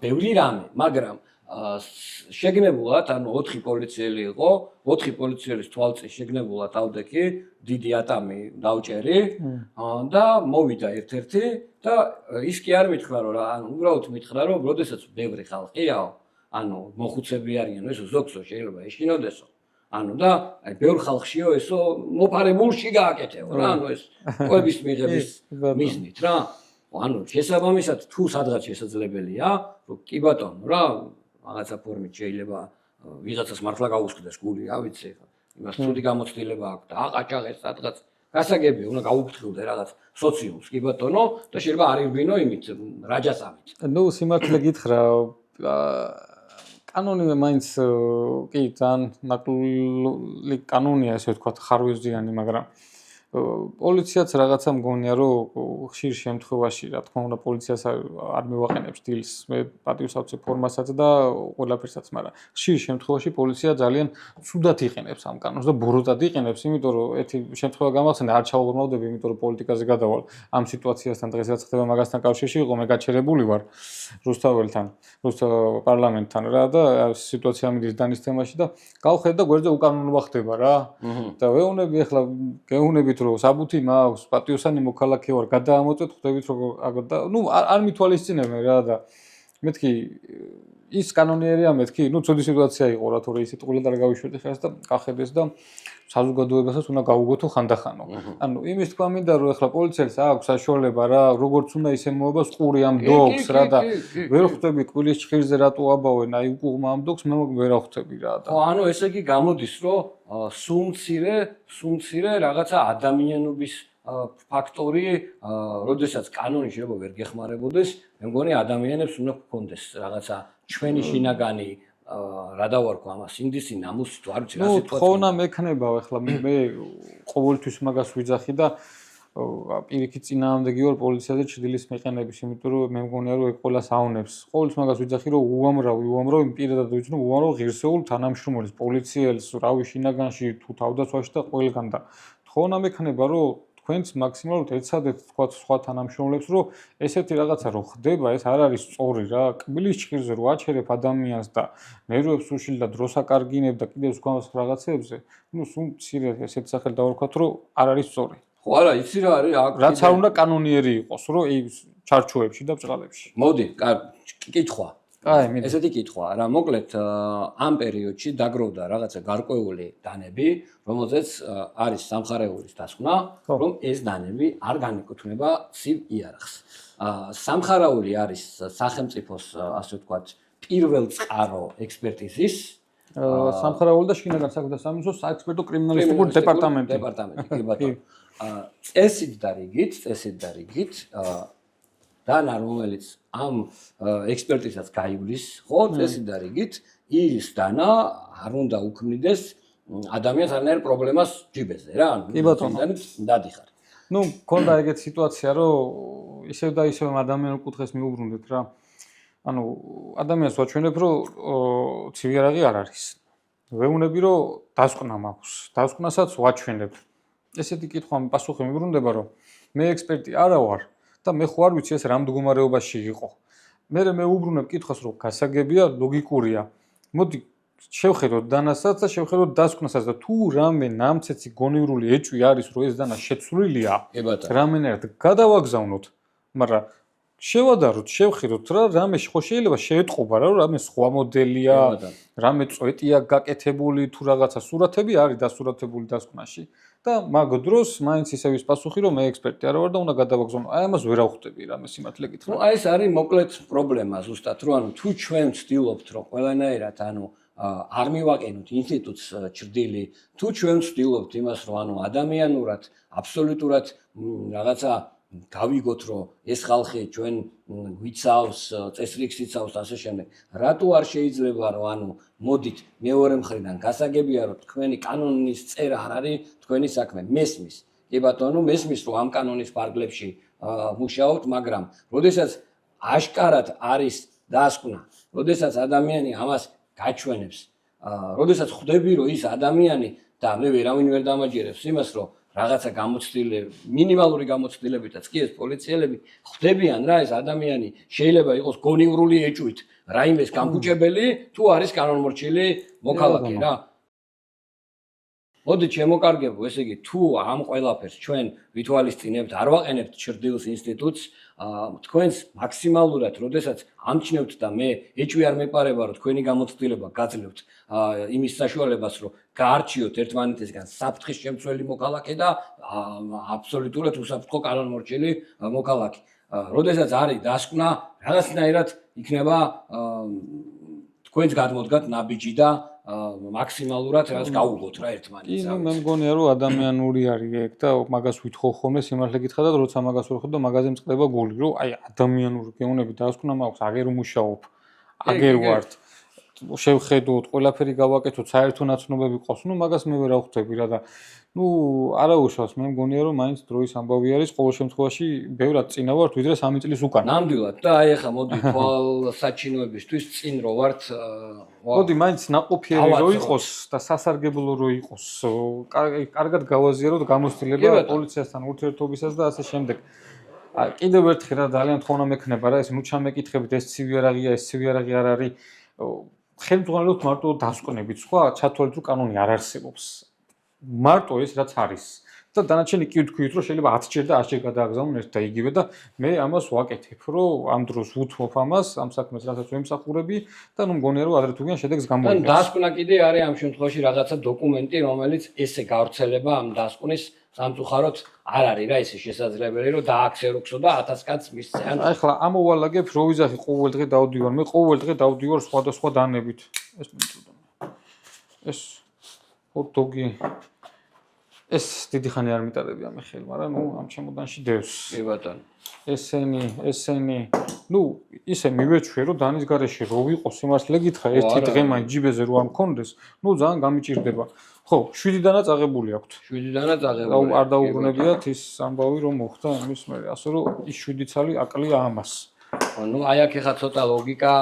ბევრი რამე, მაგრამ შეგნებულად, ანუ 4 პოლიციელი იყო, 4 პოლიციელის თვალწინ შეგნებულად ავდექი, დიდი ატამი დავჭერი და მოვიდა ერთ-ერთი და ის კი არ მითხრა რომ ანუ უბრალოდ მითხრა რომ როდესაც ბევრი ხალხიაო, ანუ მოხუცები არიან, ესო ზოგსო შეიძლება ეშინოდესო. ანუ და აი ბევრ ხალხშიო ესო მოფარებულში გააკეთეო რა, ანუ ეს ყვების მიღების მიზნით რა. ანუ შესაბამისად თუ სადღაც შესაძლებელია, რომ კი ბატონო რა, რაღაცა ფორმით შეიძლება ვიღაცას მართლა გაუსკდეს გული, რა ვიცი, იმას ცუდი გამოცდილება აქვს და აყაჭაღეს სადღაც. გასაგებია, უნდა გაუფრთხილდე რაღაც სოციუმს, კი ბატონო, და შეიძლება არ ირბინო იმით, რაჯასამით. ნუ სიმართლე გითხრა, კანონი მაინც კი ძალიან ნაკლული კანონია, ესე ვთქვათ, ხარვეზიანი, მაგრამ პოლიციაც რაღაცა მგონია, რომ ხშირ შემთხვევაში, რა თქმა უნდა, პოლიციას არ მივაყენებს დილს, მე პატივსაცემ ფორმასაც და ყველაფერსაც, მაგრამ ხშირ შემთხვევაში პოლიცია ძალიან ცუდად იყენებს ამ კანონს და ბოროტად იყენებს, იმიტომ რომ ერთი შემთხვევა გამახსენდა, არ ჩაუღრმავდები, იმიტომ რომ პოლიტიკაზე გადავალ ამ სიტუაციასთან დღესაც ხდება მაგასთან კავშირში, იყო მე გაჩერებული ვარ რუსთაველთან, პარლამენტთან რა და სიტუაცია მიდის დანის თემაში და გავხედე და გვერდზე უკანონობა ხდება რა. და ვეუბნები ახლა გეუბნებით რომ საბუთი მაქვს, პატიოსანი მოქალაქე ვარ, გადაამოწეთ, ხვდებით რომ და ნუ არ მითვალისწინებენ რა და მეთქი ის კანონიერია მეთქი, ნუ ცუდი სიტუაცია იყო რა თორე ისეთ ყვილად არ გავიშვედი ხეს და გახედეს და საზოგადოებასაც უნდა გაუგოთო ხანდახანო. ანუ იმის თქვა მინდა რომ ახლა პოლიციელს აქვს საშუალება რა, როგორც უნდა ისე მოებას ყური ამ დოგს რა და ვერ ხვდები კვილის ჭხირზე რატო აბავენ, აი უკუღმა ამ დოგს მე ვერ ხვდები რა და. ანუ ესე იგი გამოდის რომ სუმცირე რაღაცა ადამიანობის ფაქტორი, როდესაც კანონი შეიძლება ვერ გეხმარებოდეს, მე მგონი ადამიანებს უნდა გქონდეს რაღაცა ჩვენი შინაგანი რა დავარქვა ამას ინდისი ნამუსი თუ არ ვიცი რა სიტუაცია. თხოვნა მექნება ახლა მე ყოველთვის მაგას ვიძახი და პირიქით წინააღმდეგი ვარ პოლიციაზე ჩრდილის მიყენების, იმიტომ რომ მე მგონია რომ ეგ ყველას აუნებს. ყოველთვის მაგას ვიძახი რომ უამრავ პირადად ვიცი რომ უამრავ ღირსეულ თანამშრომელს, პოლიციელს, რავი შინაგანში თუ თავდაცვაში და ყველგან და თხოვნა მექნება რომ თქვენც მაქსიმალურად ეცადეთ თქვა სხვა თანამშრომლებს რომ ესეთი რაღაცა რო ხდება ეს არ არის სწორი რა კბილის ჭხირზე რო აჩერებ ადამიანს და ნერვებს უშილ და დროს აკარგინებ და კიდევ სხვა რაღაცებზე ნუ სულ მცირე ესეთ სახელ დავარქვათ რომ არ არის სწორი ხო არა იცი რა არის აქ რაც არ უნდა კანონიერი იყოს რომ ჩარჩოებში და ბჭყალებში მოდი კითხვა აი მე ესეთი კითხვა რა მოკლედ ამ პერიოდში დაგროვდა რაღაცა გარკვეული დანები რომელზეც არის სამხარეულის დასკვნა რომ ეს დანები არ განეკუთვნება ცივ იარაღს სამხარაული არის სახელმწიფოს ასე ვთქვათ პირველ წყარო ექსპერტიზის სამხარაული და შინაგან საქმეთა სამინისტროს საექსპერტო კრიმინალისტიკური დეპარტამენტი კი ბატონო წესით და რიგით დანა რომელიც ამ ექსპერტიზას გაივლის, ხო, წესით და რიგით ის დანა არ უნდა უქმნიდეს ადამიანს არანაირ პრობლემას ჯიბეზე რა, ანუ დადიხარ. ნუ მქონდა ეგეთი სიტუაცია, რომ ისევ და ისევ ადამიანურ კუთხეს მიუბრუნდეთ რა. ანუ ადამიანს ვაჩვენებ, რომ ცივი იარაღი არ არის. ვეუბნები, რომ დასკვნა მაქვს, დასკვნასაც ვაჩვენებ. ესეთი კითხვა პასუხი მიბრუნდება, რომ მე ექსპერტი არა ვარ. და მე ხო არ ვიცი ეს რამ მდგომარეობაში იყო. მე უბრუნებ კითხვას რომ გასაგებია, ლოგიკურია. მოდი შევხედოთ დანასაც და შევხედოთ დასკვნასაც და თუ რამე ნამცეცი გონივრული ეჭვი არის რომ ეს დანა შეცვლილია, რამენერად გადავაგზავნოთ, მაგრამ შევადაროთ, შევხედოთ რა რამე ხო შეიძლება შეეტყობა რა რამე სხვა მოდელია, რამე წვეტია გაკეთებული თუ რაღაცა სურათები არის დასურათებული დასკვნაში. და მაგ დროს მაინც ისევ ის პასუხი რომ მე ექსპერტი არა ვარ და უნდა გადავაგზავნო. აი ამას ვერ ავხვდები რამე სიმართლე გითხრა. ნუ აი ეს არის მოკლედ პრობლემა ზუსტად რომ ანუ თუ ჩვენ ვცდილობთ რომ ყველანაირად ანუ არ მივაყენოთ ინსტიტუტს ჭრდილი, თუ ჩვენ ვცდილობთ იმას რომ ანუ ადამიანურად აბსოლუტურად რაღაცა გავიგოთ რომ ეს ხალხი ჩვენ ვიცავს, წესრიგს იცავს ასე შემდეგ. რატო არ შეიძლება რომ ანუ მოდით მეორე მხრიდან გასაგებია რომ თქვენი კანონის წერა არ არის თქვენი საქმე მესმის. კი ბატონო, მესმის რომ ამ კანონის ფარგლებში მუშაობთ, მაგრამ როდესაც აშკარად არის დასკვნა, როდესაც ადამიანი ამას გაჩვენებს, როდესაც ხვდები რომ ის ადამიანი და მე ვერავინ ვერ დამაჯერებს იმას რომ რაღაცა გამოცდილება, მინიმალური გამოცდილებითაც კი ეს პოლიციელები ხვდებიან რა ეს ადამიანი შეიძლება იყოს გონივრული ეჭვით, რაიმეს გამბუჭებელი თუ არის კანონმორჩილი მოქალაქე რა. მოდით შემოკარგებო, ესე იგი თუ ამ ყველაფერს ჩვენ ვითვალისწინებთ, არ ვაყენებთ ჭრდილს ინსტიტუტს, თქვენს მაქსიმალურად, როდესაც ამჩნევთ და მე ეჭვი არ მეპარება, რომ თქვენი გამოცდილება გაძლევთ იმის საშუალებას, რომ გაარჩიოთ ერთმანეთისგან საფრთხის შემცველი მოქალაქე და აბსოლუტურად უსაფრთხო კანონმორჩილი მოქალაქე. როდესაც არის დასკვნა, რაღაცნაირად იქნება თქვენც გადმოდგათ ნაბიჯი და მაქსიმალურად რაღაც გაუგოთ რა ერთმანეთს. კი, მე მგონია რომ ადამიანური არის ეგ და მაგას ვითხოვ ხოლმე სიმართლე გითხრა და როცა მაგას ვიხო და მაგაზე მწყდება გული, რომ აი ადამიანური გეუნები დაასკვნა მაქვს, აგერ მუშაობ, აგერ ვართ. შევხედოთ, ყველაფერი გავაკეთოთ, საერთო ნაცნობები ყავს, მაგას მე ვერ ავხვდები რა და არა უშავს, მე მგონია რომ მაინც დროის ამბავი არის, ყოველ შემთხვევაში ბევრად წინა ვართ, ვიდრე 3 წლის უკან. ნამდვილად და აი ახლა მოდი თვალსაჩინოებისთვის წინ რო ვართ, მოდი მაინც ნაყოფიერი რო იყოს და სასარგებლო რო იყოს, კარგად გავაზიაროთ გამოცდილება პოლიციასთან ურთიერთობისას და ასე შემდეგ. კიდევ ერთხელ რა ძალიან თხოვნა მექნება რა, ეს ჩამეკითხებით, ეს ცივი არაღია, ეს ცივი არაღი არ არის. ხელმძღვანელობთ მარტო დასკვნებით, სხვა ჩათვალეთ რომ კანონი არ არსებობს. მარტო ეს რაც არის და დანარჩენი კი ვთქვით რომ შეიძლება 10 ჯერ და 100 ჯერ გადააგზავნონ ერთ და იგივე და მე ამას ვაკეთებ რომ ამ დროს ვუთმობ ამას ამ საქმეს რასაც ვემსახურები და მგონია რომ ადრე თუ გიან შედეგს გამოიღებს. დასკვნა კიდე არის ამ შემთხვევაში რაღაცა დოკუმენტი რომელიც ესე გავრცელება ამ დასკვნის სამწუხაროდ არ არის რა ესე შესაძლებელი რომ დააქსეროქსო და 1000 კაცს მისცე. აი ხლა ამოვალაგებ რო ვიზახი ყოველ დღე დავდივარ მე ყოველ დღე დავდივარ სხვადასხვა დანებით ეს მიწოდა ეს ჰოთ-დოგი ეს დიდი ხანი არ მიტარები ამ ხელ, მაგრამ ამ ჩემოდანში დევს. კი ბატონო. ესენი ისე მივეჩვე რომ დანის გარეშე რო ვიყო სიმართლე გითხრა ერთი დღე მაინც ჯიბეზე რო არ მქონდეს, ძალიან გამიჭირდება. ხო, 7-დანაც აღებული აქვთ. 7-დანაც აღებული. არ დაუბრუნებიათ ის ამბავი რომ მოხდა იმის მე, ასე რომ ის 7 ცალი აკლია ამას. აი აქ ეხა ცოტა ლოგიკა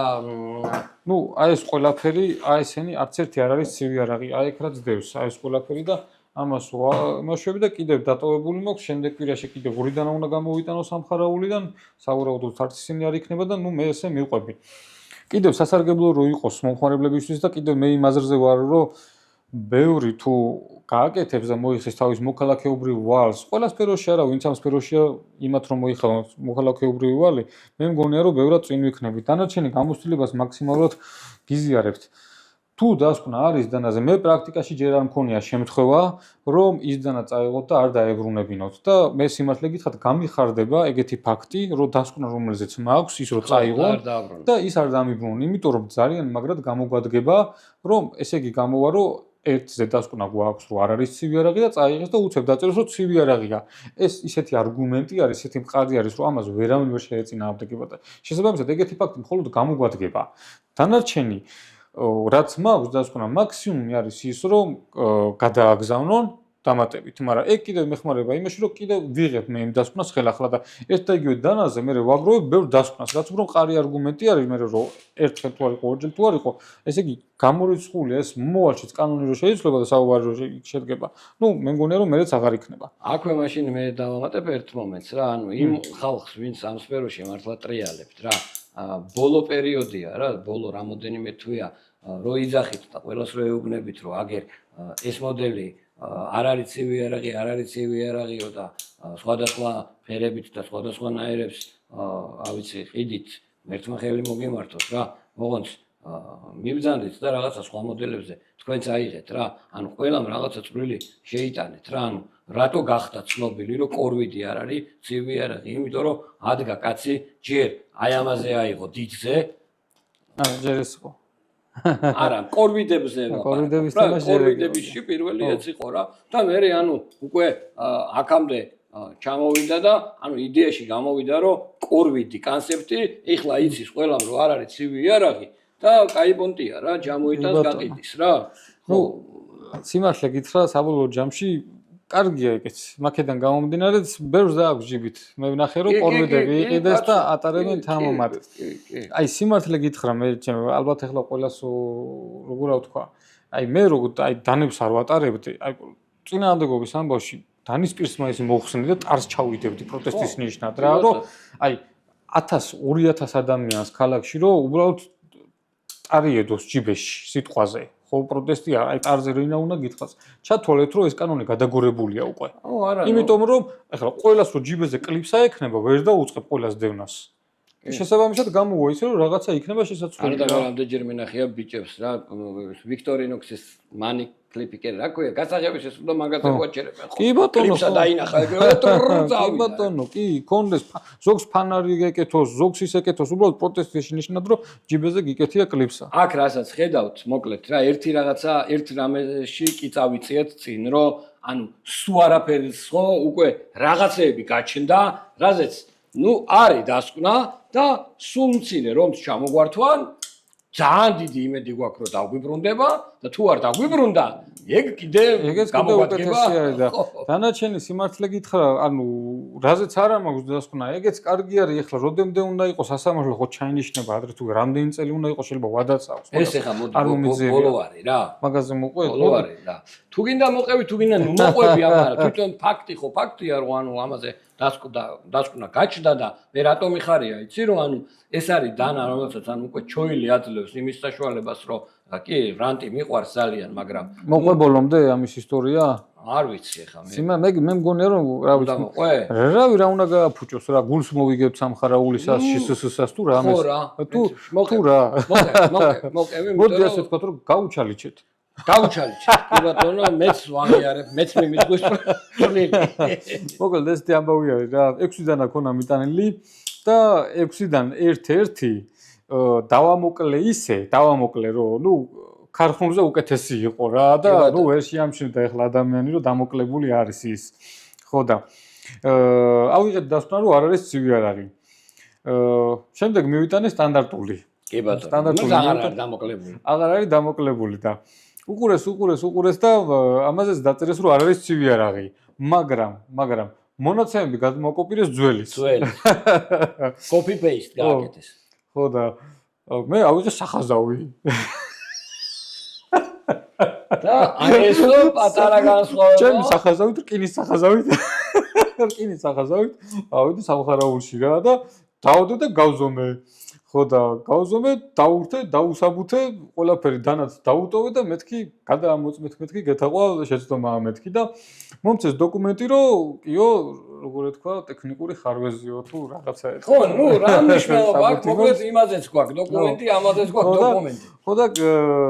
აი ეს ყველაფერი, აი ესენი არც ერთი არ არის ცივი არაღი, აი ეგ რაც დევს, აი ეს ყველაფერი და ამას ვამოშვები და კიდევ დატოვებული მაქვს, შემდეგ კვირაში კიდევ 2-დან უნდა გამოვიტანო სამხარაულიდან, სავარაუდოდ არც ისინი არ იქნება და მე ესე მივყვები. კიდევ სასარგებლო რო იყოს მომხმარებლებისთვის და კიდევ მე იმ აზრზე ვარ, რომ ბევრი თუ გააკეთებს და მოიხსის თავის მოქალაქეობრივ ვალს, ყველა სფეროში არა, ვინც ამ სფეროშია იმათ რომ მოიხალოს მოქალაქეობრივი ვალი, მე მგონია რომ ბევრად წინ ვიქნებით. დანარჩენი გამოცდილებას მაქსიმალურად გიზიარებთ. თუ დასკვნა არის დანაზე, მე პრაქტიკაში ჯერ არ მქონია შემთხვევა, რომ ის დანა წაიღოთ და არ დაებრუნებინოთ და მე სიმართლე გითხრათ, გამიხარდება ეგეთი ფაქტი, რომ დასკვნა რომელზეც მაქვს, ის რომ წაიღო და ის არ დამიბრუნონ, იმიტომ რომ ძალიან მაგრად გამოგვადგება, რომ ესე იგი გამოვა, რომ ერთზე დასკვნა გვაქვს, რომ არ არის ცივი არაღი და წაიღეს და უცებ დაწეროს, რომ ცივი არაღია. ეს ისეთი არგუმენტი არის, ისეთი მყარი არის, რომ ამას ვერავინ ვერ შეეწინააღმდეგება და შესაბამისად ეგეთი ფაქტი მხოლოდ გამოგვადგება. დანარჩენი რაც მაქვს დასკვნა მაქსიმუმი არის ის რომ გადააგზავნონ დამატებით, მაგრამ ეგ კიდევ მეხმარება იმაში რომ კიდევ ვიღებ მე იმ დასკვნას ხელახლა და ერთ და იგივე დანაზე მე ვაგროვებ ბევრ დასკვნას, რაც უფრო მყარი არგუმენტი არის მე რომ ერთხელ თუ არ იყო, ორჯერ თუ არ იყო, ესე იგი გამორიცხული ეს მოვალშიც კანონი რო შეიძლება და საუბარი რო შედგება. მე მგონია რომ მეც აღარ იქნება. აქვე მაშინ მე დავამატებ ერთ მომენტს რა, იმ ხალხს ვინც ამ სფეროში მართლა ტრიალებთ რა, ბოლო პერიოდია რა, ბოლო რამოდენიმე თვეა რო იძახით და ყველას რო ეუბნებით რომ აგერ ეს მოდელი არ არის ცივი არაღი, არ არის ცივი არაღიო და სხვადასხვა ფერებით და სხვადასხვა ნაირებს ავიცი ყიდით ერთმა ხელი მოგემართოთ რა, მოღონც მიბრძანდით და რაღაცა სხვა მოდელებზე თქვენც აიღეთ რა, ანუ ყველამ რაღაცა წვრილი შეიტანეთ რა, ანუ რატო გახდა ცნობილი რომ კორვიდი არ არის ცივი არაღი, იმიტომ რომ ადგა კაცი ჯერ აი ამაზე აიღო დიდზე ჯერ ეს იყო არა, კორვიდებზე კორვიდების თემაში კორვიდებში პირველი ეც იყო რა და მე ანუ უკვე აქამდე ჩამოვიდა და ანუ იდეაში გამოვიდა რომ კორვიდი კონცეფტი ეხლა იცის ყველამ რომ არ არის ცივი არაღი და კაი პონტია რა, ჯამოიტანს გაყიდის რა. სიმართლე გითხრა, საბოლოო ჯამში კარგია ეგეც. მაქედან გამომდინარე, ბევრს დააქვს ჯიბით. მე ვნახე რომ კორვიდები იყიდეს და ატარებენ თამამად. აი სიმართლე გითხრა, მე ალბათ ეხლა ყველას როგორ ვთქვა. აი მე აი დანებს არ ვატარებდი, აი წინააღმდეგობის ამბავში დანის პირს მაინც მოხსნი და ტარს ჩავიდებდი პროტესტის ნიშნად რა, რომ აი 1000-2000 ადამიანს ქალაქში რომ უბრალოდ ტარიედოს ჯიბეში სიტყვაზე. ხო პროტესტი აი ტარზე რინა უნდა გითხრას. ჩათვალეთ რომ ეს კანონი გადაგორებულია უკვე. არა. იმიტომ რომ ეხლა ყველას რო ჯიბეზე კლიპს აექნება, ვერ დაუწყებ ყველას დევნას. შესაბამისად გამოვა ისე რომ რაღაცა იქნება შესაძლებელი. არა და რამდენჯერ მინახია ბიჭებს რა ვიქტორინოქსის მანი კლიპი კი რა ქვია გასაღების ეს უნდა მაგაზე ვაჩერებენ ხო კი ბატონო კლიპსა დაინახა ეგრევე კი ბატონო კი კონდეს ზოგს ფანარი გეკეთოს ზოგს ის ეკეთოს უბრალოდ პროტესტში ნიშნად რომ ჯიბეზე გიკეთია კლიპსა აქ რასაც ხედავთ მოკლედ რა ერთი რაღაცა ერთ რამეში კი წავიწიეთ წინ რომ ანუ სულ არაფერს ხო უკვე რაღაცეები გაჩნდა რაზეც ნუ არის დასკვნა და სულ მცირე რომ ჩამოგვართვან ძალიან დიდი იმედი გვაქვს რომ დაგვიბრუნდება და თუ არ დაგვიბრუნდა ეგ კიდე გამოგვადგება და დანარჩენი სიმართლე გითხრა ანუ რაზეც არა მაქვს დასკვნა ეგეც კარგი არის ეხლა როდემდე უნდა იყოს სასამართლო ხო ჩაინიშნება ადრე თუ რამდენი წელი უნდა იყოს შეიძლება ვადაც აქვს ეს ეხა მოდი ბოლო არის რა მაგაზე მოყვეთ ბოლო არის რა თუ გინდა მოყევი თუ გინდა ნუ მოყვები ამარა თვითონ ფაქტი ხო ფაქტია რომ ანუ ამაზე დასკვნა გაჩნდა და მე რატომ მიხარია იცი რომ ანუ ეს არის დანა რომელსაც ანუ უკვე ჩოილი აძლევს იმის საშუალებას რომ კი რანტი მიყვარს ძალიან მაგრამ მოყვე ბოლომდე ამის ისტორია არ ვიცი ახლა მე მეგონია რომ რა ვიცი მოყვე რავი რა უნდა გააფუჭოს რა გულს მოვიგებთ სამხარაულისას შსს-ს თუ რა თუ რა მოყევი მოდი ასე ვთქვათ რომ გაუჩალიჩეთ გაუჩალიჩეთ კი ბატონო მეც ვაღიარებ მეც მიმიძღვის პროლილი მოკლედ ეს ამბავი არის რა 6-დან აქონა მიტანილი და 6-დან ერთ-ერთი დავამოკლე ისე დავამოკლე რომ ნუ ქარხნულზე უკეთესი იყო რა და ნუ ვერ შეამჩნევდა ახლა ადამიანი რომ დამოკლებული არის ის ხო და ავიღეთ დასკვნა რომ არ არის ცივი არაღი შემდეგ მივიტანე სტანდარტული კი ბატონო ნუ აღარ არის დამოკლებული აღარ არის დამოკლებული და უყურეს და ამაზეც დაწერეს რომ არ არის ცივი არაღი მაგრამ მონაცემები გადმოაკოპირეს ძველი copy paste გააკეთეს ხო და მე ავიღე სახაზავი და ესო პატარა განსხვავება ჩემი სახაზავით რკინის სახაზავით ავედი სამხარაულში რა და დავდე და გავზომე ხო და გავზომე დაურთე დაუსაბუთე ყველაფერი დანაც დაუტოვე და მეთქი გადაამოწმეთ გეთაყვა შეცდომა მეთქი და მომწეს დოკუმენტი რომ კიო როგორ ეთქვა ტექნიკური ხარვეზიო თუ რაღაცა ხო ნუ რა მნიშვნელობა აქვს მოკლედ იმაზეც გვაქვს დოკუმენტი ამაზეც გვაქვს დოკუმენტი ხო და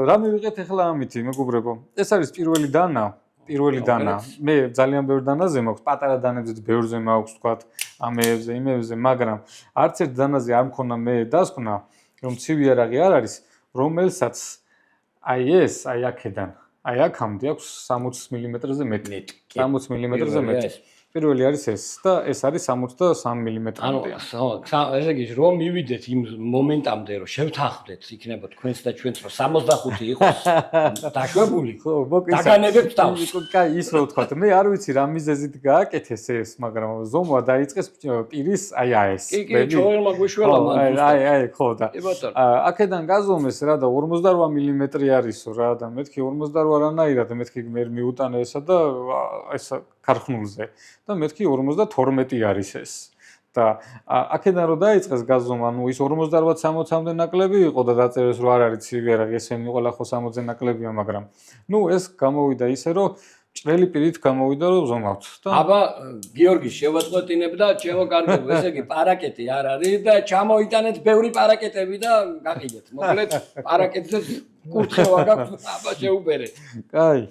რა მივიღეთ ახლა ამითი მეგობრებო ეს არის პირველი დანა მე ძალიან ბევრ დანაზე მაქვს პატარა დანებზეც ბევრზე მაქვს თქვათ ამეებზე იმებზე მაგრამ არც ერთ დანაზე არ მქონა მე დასკვნა რომ ცივი არაღი არ არის რომელსაც აი აქედან აი აქამდე აქვს 60 მმ-ზე მეტი 60 მმ-ზე მეტი პირველი არის ეს და ეს არის 63 მმ-ამდე. ანუ ესე იგი რომ მივიდეთ იმ მომენტამდე რომ შევთანხმდეთ იქნება თქვენს და ჩვენს რომ 65 იყოს დაშვებული. ხო, მოკლედ დაგანებებთ თავს. კაი, ის რო ვთქვათ, მე არ ვიცი რა მიზეზით გააკეთეს ეს, მაგრამ ზომვა დაიწყეს პირის აი ეს. კი, ჩოელმა გვიშველა მან. აი, ხო და. აქედან გაზომეს რა და 48 მმ არისო რა და მეთქი 48 არანაირად მეთქი მე მიუტანე ესა და ეს ქარხნულზე და მეთქი 52 არის ეს და აქედან რო დაიწყეს გაზომა, ნუ ის 58-60-მდე ნაკლები იყო და დაწერეს რომ არ არის ცივი არაღი, ესენი ყველა ხო 60-ზე ნაკლებია, მაგრამ ნუ ეს გამოვიდა ისე რომ ჭრელი პირით გამოვიდა რომ ზომავთ და აბა გიორგი შევაწყვეტინებ და ჩემო კარგებო, ესე იგი პარაკეტი არ არის და ჩამოიტანეთ ბევრი პარაკეტები და გაყიდეთ. მოკლედ პარაკეტზე კურთხევა გაქვს, აბა შეუბერეთ. კაი.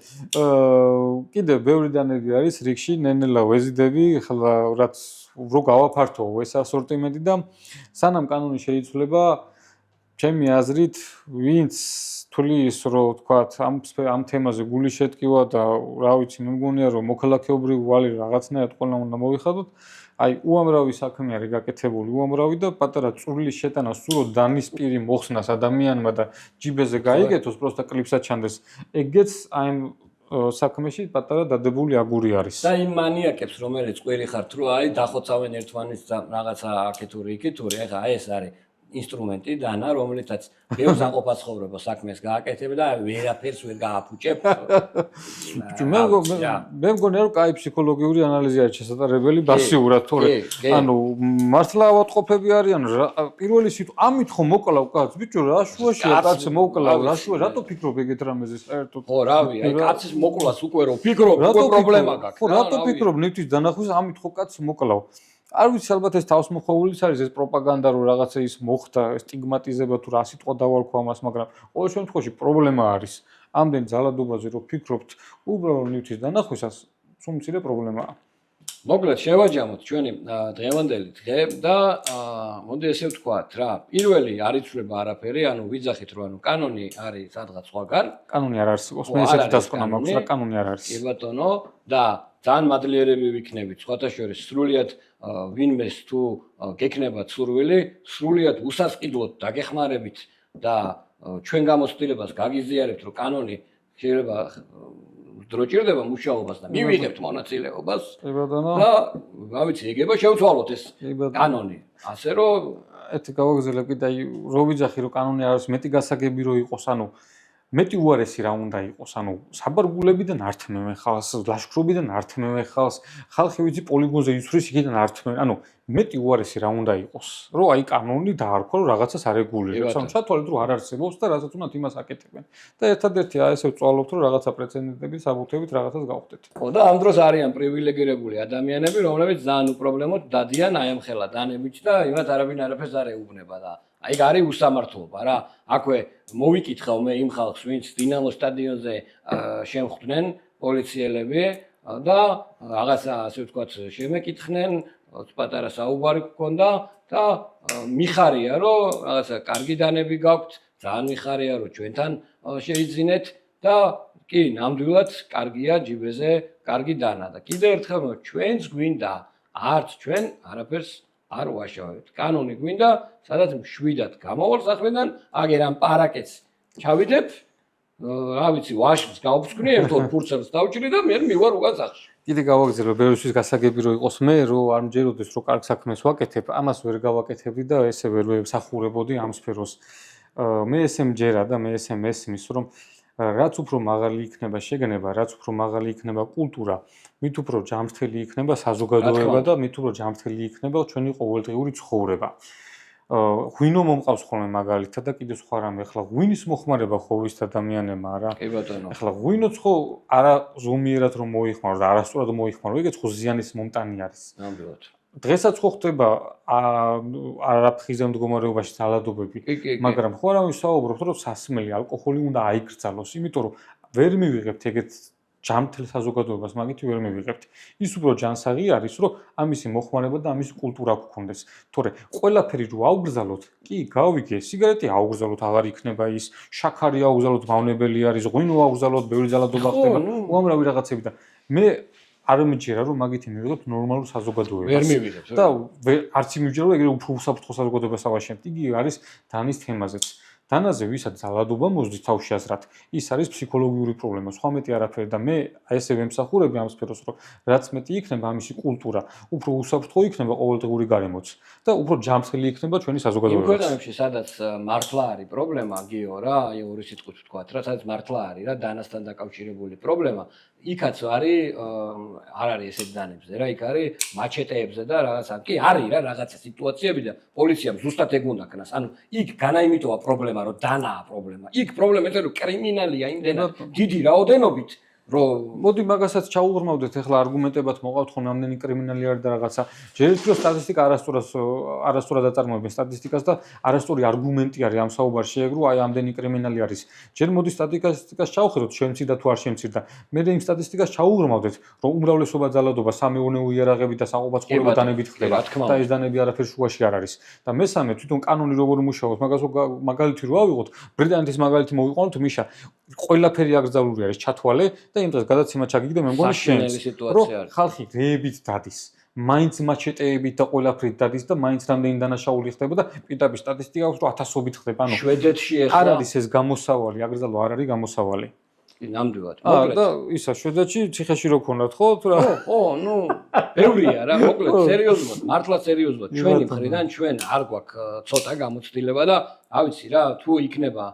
კიდე ბევრი დანები არის რიგში, ნენელა ვეზიდები, ახლა რაც რო გავაფართო ეს ასორტიმენტი და სანამ კანონი შეიცვლება, ჩემი აზრით, ვინც თulis რომ თქვათ ამ თემაზე გული შეტკივა და რა ვიცი, მე მგონია რომ მოქალაქეობრივი ვალი რაღაცნაირად ყველა უნდა მოიხადოთ. აი, უამრავი საქმე არის გაკეთებული, უამრავი და პატარა წვრილის შეტანა სულ დანის პირი მოხსნას ადამიანმა და ჯიბეზე გაიგეთოს, პროსტა კლიპსად ჩანდეს. ეგეც აი საქმეში პატარა დადებული აგური არის. და იმ მანიაკებს, რომელიც ყვირი ხართ, რომ აი დახოცავენ ერთმანეთს და რაღაცა აქეთური იქითური, ეხა ეს არის ინსტრუმენტი დანა, რომელიცაც ბევრ საყოფაცხოვრებო საქმეს გააკეთებ და ვერაფერს ვერ გააფუჭებ. მე მგონია რომ კაი ფსიქოლოგიური ანალიზი არის შესაძლებელი პასიურად, თორე ანუ მართლა ავატყოფები არიან პირველი სიტყვა ამით ხომ მოკლავ კაცს, ბიჭო რა შუაშია კაცს მოკლავ, რა შუა, რატო ფიქრობ ეგეთ რამეზე საერთოდ? ხო, რავი, აი კაცის მოკლას უკვე რო ფიქრობ, უკვე პრობლემა გაქვს. ხო, რატო ფიქრობ ნივთის დანახვის ამით ხო კაცს მოკლავ? არ ვიცი ალბათ ეს თავსმოხვეულიც არის ეს პროპაგანდა რომ რაღაცა ის მოხდა სტიგმატიზება თუ რა სიტყვა დავალქო ამას მაგრამ ყოველ შემთხვევაში პრობლემა არის ამდენ ძალადობაზე რომ ფიქრობთ უბრალოდ ნივთის დანახვისას სულ მცირე პრობლემაა მოკლედ შევაჯამოთ ჩვენი დღევანდელი დღე და მოდი ესე ვთქვათ რა პირველი არ იცვლება არაფერი ანუ ვიძახით რომ ანუ კანონი არის სადღაც სხვაგან კანონი არ არსებობს მე ესეთი დასკვნა მაქვს რა კანონი არ არის კი ბატონო და ძალიან მადლიერები ვიქნებით სხვათა შორის სრულიად ვინმეს თუ გექნებათ სურვილი სრულიად უსასყიდლოდ დაგეხმარებით და ჩვენ გამოცდილებას გაგიზიარებთ რომ კანონი შეიძლება დრო ჭირდება მუშაობას და მივიღებთ მონაწილეობას კი ბატონო და რა ვიცი ეგება შევცვალოთ ეს კანონი ასე რომ ერთი გავაგზავნებ კიდე რო ვიძახი რომ კანონი არ არის მეტი გასაგები რო იყოს ანუ მეტი უარესი რა უნდა იყოს ანუ საბარგულებიდან ართმევენ ხალხს ლაშქრობიდან ართმევენ ხალხს ხალხი ვიცი პოლიგონზე იცვრის იქიდან ართმევენ ანუ მეტი უარესი რა უნდა იყოს რომ აი კანონი დაარქვა რომ რაღაცას არეგულირებს ანუ ჩათვალეთ რომ არ არსებობს და რასაც უნდათ იმას აკეთებენ და ერთადერთი აი ესე ვწვალობთ რომ რაღაცა პრეცედენტები საბუთებით რაღაცას გავხდეთ ხო და ამ დროს არიან პრივილეგირებული ადამიანები რომლებიც ძალიან უპრობლემოდ დადიან აი ამ ხელა დანებით და იმათ არაბინ არაფერს არ ეუბნება და აი არის უსამართლობა რა აქვე მოვიკითხავ მე იმ ხალხს ვინც დინამო სტადიონზე შემხვდნენ პოლიციელები და რაღაცა ასე ვთქვათ შემეკითხნენ პატარა საუბარი გქონდა და მიხარია რომ რაღაცა კარგი დანები გაქვთ ძალიან მიხარია რომ ჩვენთან შეიძინეთ და კი ნამდვილად კარგია ჯიბეზე კარგი დანა და კიდევ ერთხელ ჩვენს გვინდა არც ჩვენ არაფერს არ ვაშავებთ. კანონი გვინდა, სადაც მშვიდად გამოვალ საქმედან, აგერ ამ პარაკეთს ჩავიდებ, რა ვიცი, ვაშლს გავფსკვნი, ერთად ფურცელს დავჭრი და მე მივარ უკან სახში. კიდე გავაგზავნე, ბევრისთვის გასაგები რო იყოს მე, რომ არ მჯეროდეს რომ კარგ საქმეს ვაკეთებ, ამას ვერ გავაკეთებდი და ესე ვერ ვსახურებოდი ამ სფეროს. მე ესე მჯერა და მე ესე მესმის, რომ რაც უფრო მაღალი იქნება შეგნება, რაც უფრო მაღალი იქნება კულტურა, მით უფრო ჯანმრთელი იქნება საზოგადოება და მით უფრო ჯანმრთელი იქნება ჩვენი ყოველდღიური ცხოვრება. ღვინო მომყავს ხოლმე მაგალითად და კიდე სხვა რამე, ახლა ღვინის მოხმარება ხო ვის ადამიანებმა რა? კი ბატონო. ახლა ღვინოც ხო არა ზომიერად რომ მოიხმარო და არასწორად მოიხმარო, ეგეც ხო ზიანის მომტანი არის. ნამდვილად. დღესაც ხო ხდება არაფხიზე მდგომარეობაში ძალადობები, მაგრამ ხო არ ვისაუბრობთ რომ სასმელი ალკოჰოლი უნდა აიკრძალოს, იმიტომ რომ ვერ მივიღებთ ეგეთ ჯანმრთელ საზოგადოებას, მაგით ვერ მივიღებთ. ის უფრო ჯანსაღი არის, რომ ამისი მოხმარება და ამისი კულტურა გქონდეს. თორე ყველაფერი რო აუგრძალოთ, კი, გავიგე, სიგარეტი აუგრძალოთ, აღარ იქნება ის, შაქარი აუგრძალოთ, მავნებელი არის, ღვინო აუგრძალოთ, ბევრი ძალადობა ხდება, უამრავი რაღაცები და მე არ მიჯერა რომ მაგითი მივიღებთ ნორმალურ საზოგადოებას. ვერ მივიღებთ. და არც იმიჯერა რომ ეგრე უფრო უსაფრთხო საზოგადოებას ავაშენებთ. იგი არის დანის თემაზეც. დანაზე ვისაც ძალადობა მოსდის თავში აზრად, ის არის ფსიქოლოგიური პრობლემა, სხვა მეტი არაფერი და მე ესე ვემსახურები ამ სფეროს, რომ რაც მეტი იქნება ამისი კულტურა, უფრო უსაფრთხო იქნება ყოველდღიური გარემოც და უფრო ჯანმრთელი იქნება ჩვენი საზოგადოება. იმ ქვეყნებში, სადაც მართლა არის პრობლემა, გიო რა, აი ორი სიტყვით ვთქვათ რა, სადაც მართლა არის რა, დანასთან დაკავშირებული პრობლემა, იქაც არის არ არის ესეთ დანებზე რა, იქ არის მაჩეტეებზე და რაღაცა. კი, არის რა რაღაცა სიტუაციები და პოლიციამ ზუსტად ეგ უნდა ქნას. ანუ იქ განაიმიტოვა პრობლემა რომ დანაა პრობლემა. იქ პრობლემა ის რომ კრიმინალია იმდენად დიდი რაოდენობით რომ მოდი მაგასაც ჩაუღრმავდეთ ახლა არგუმენტებად მოყავთ ხო რამდენი კრიმინალი არის და რაღაცა. ჯერჯერობით სტატისტიკა არასწორად აწარმოებენ სტატისტიკას და არასწორი არგუმენტი არის ამ საუბარში ეგ რომ აი ამდენი კრიმინალი არის. ჯერ მოდი სტატისტიკას ჩავხედოთ შემცირდა თუ არ შემცირდა. მე იმ სტატისტიკას ჩაუღრმავდეთ რომ უმრავლესობა ძალადობა სამეურნეო იარაღებით და საყოფაცხოვრებო დანებით ხდება და ეს დანები არაფერ შუაში არ არის. და მესამე თვითონ კანონი როგორ მუშაობს მაგას მაგალითი რო ავიღოთ ბრიტანეთის მაგალითი მოვიყვანოთ მიშა ყველაფერი აკრძალული არის ჩათვალე და იმ დროს გადაცემა ჩაგიგდა მე მგონი შენს რომ ხალხი რეებით დადის მაინც მაჩეტეებით და ყველაფრით დადის და მაინც რამდენი დანაშაული ხდება და პირდაპირ სტატისტიკა აქვს რომ ათასობით ხდება ანუ შვედეთში ახლა არ არის ეს გამოსავალი აკრძალვა არ არის გამოსავალი კი ნამდვილად მოკლედ და ისა შვედეთში ციხეში რო ქონდათ ხო თუ რა ხო ნუ ბევრია რა მოკლედ სერიოზულად მართლა სერიოზულად ჩვენი მხრიდან ჩვენ არ გვაქვს ცოტა გამოცდილება და ავიცი რა თუ იქნება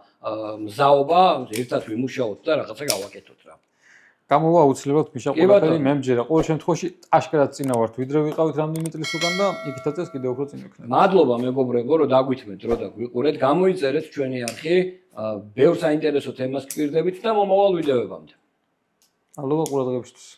მზაობა ერთად ვიმუშაოთ და რაღაცა გავაკეთოთ რა გამოვა აუცილებლად მიშა ყველაფერი მე მჯერა ყოველ შემთხვევაში აშკარად წინა ვართ ვიდრე ვიყავით რამდენი წლის უკან და იქითაც ეს კიდევ უფრო წინ ვიქნები მადლობა მეგობრებო რომ დაგვითმეთ დრო და გვიყურეთ გამოიწერეთ ჩვენი არხი ბევრ საინტერესო თემას გვირდებით და მომავალ ვიდეოებამდე მადლობა ყურადღებისთვის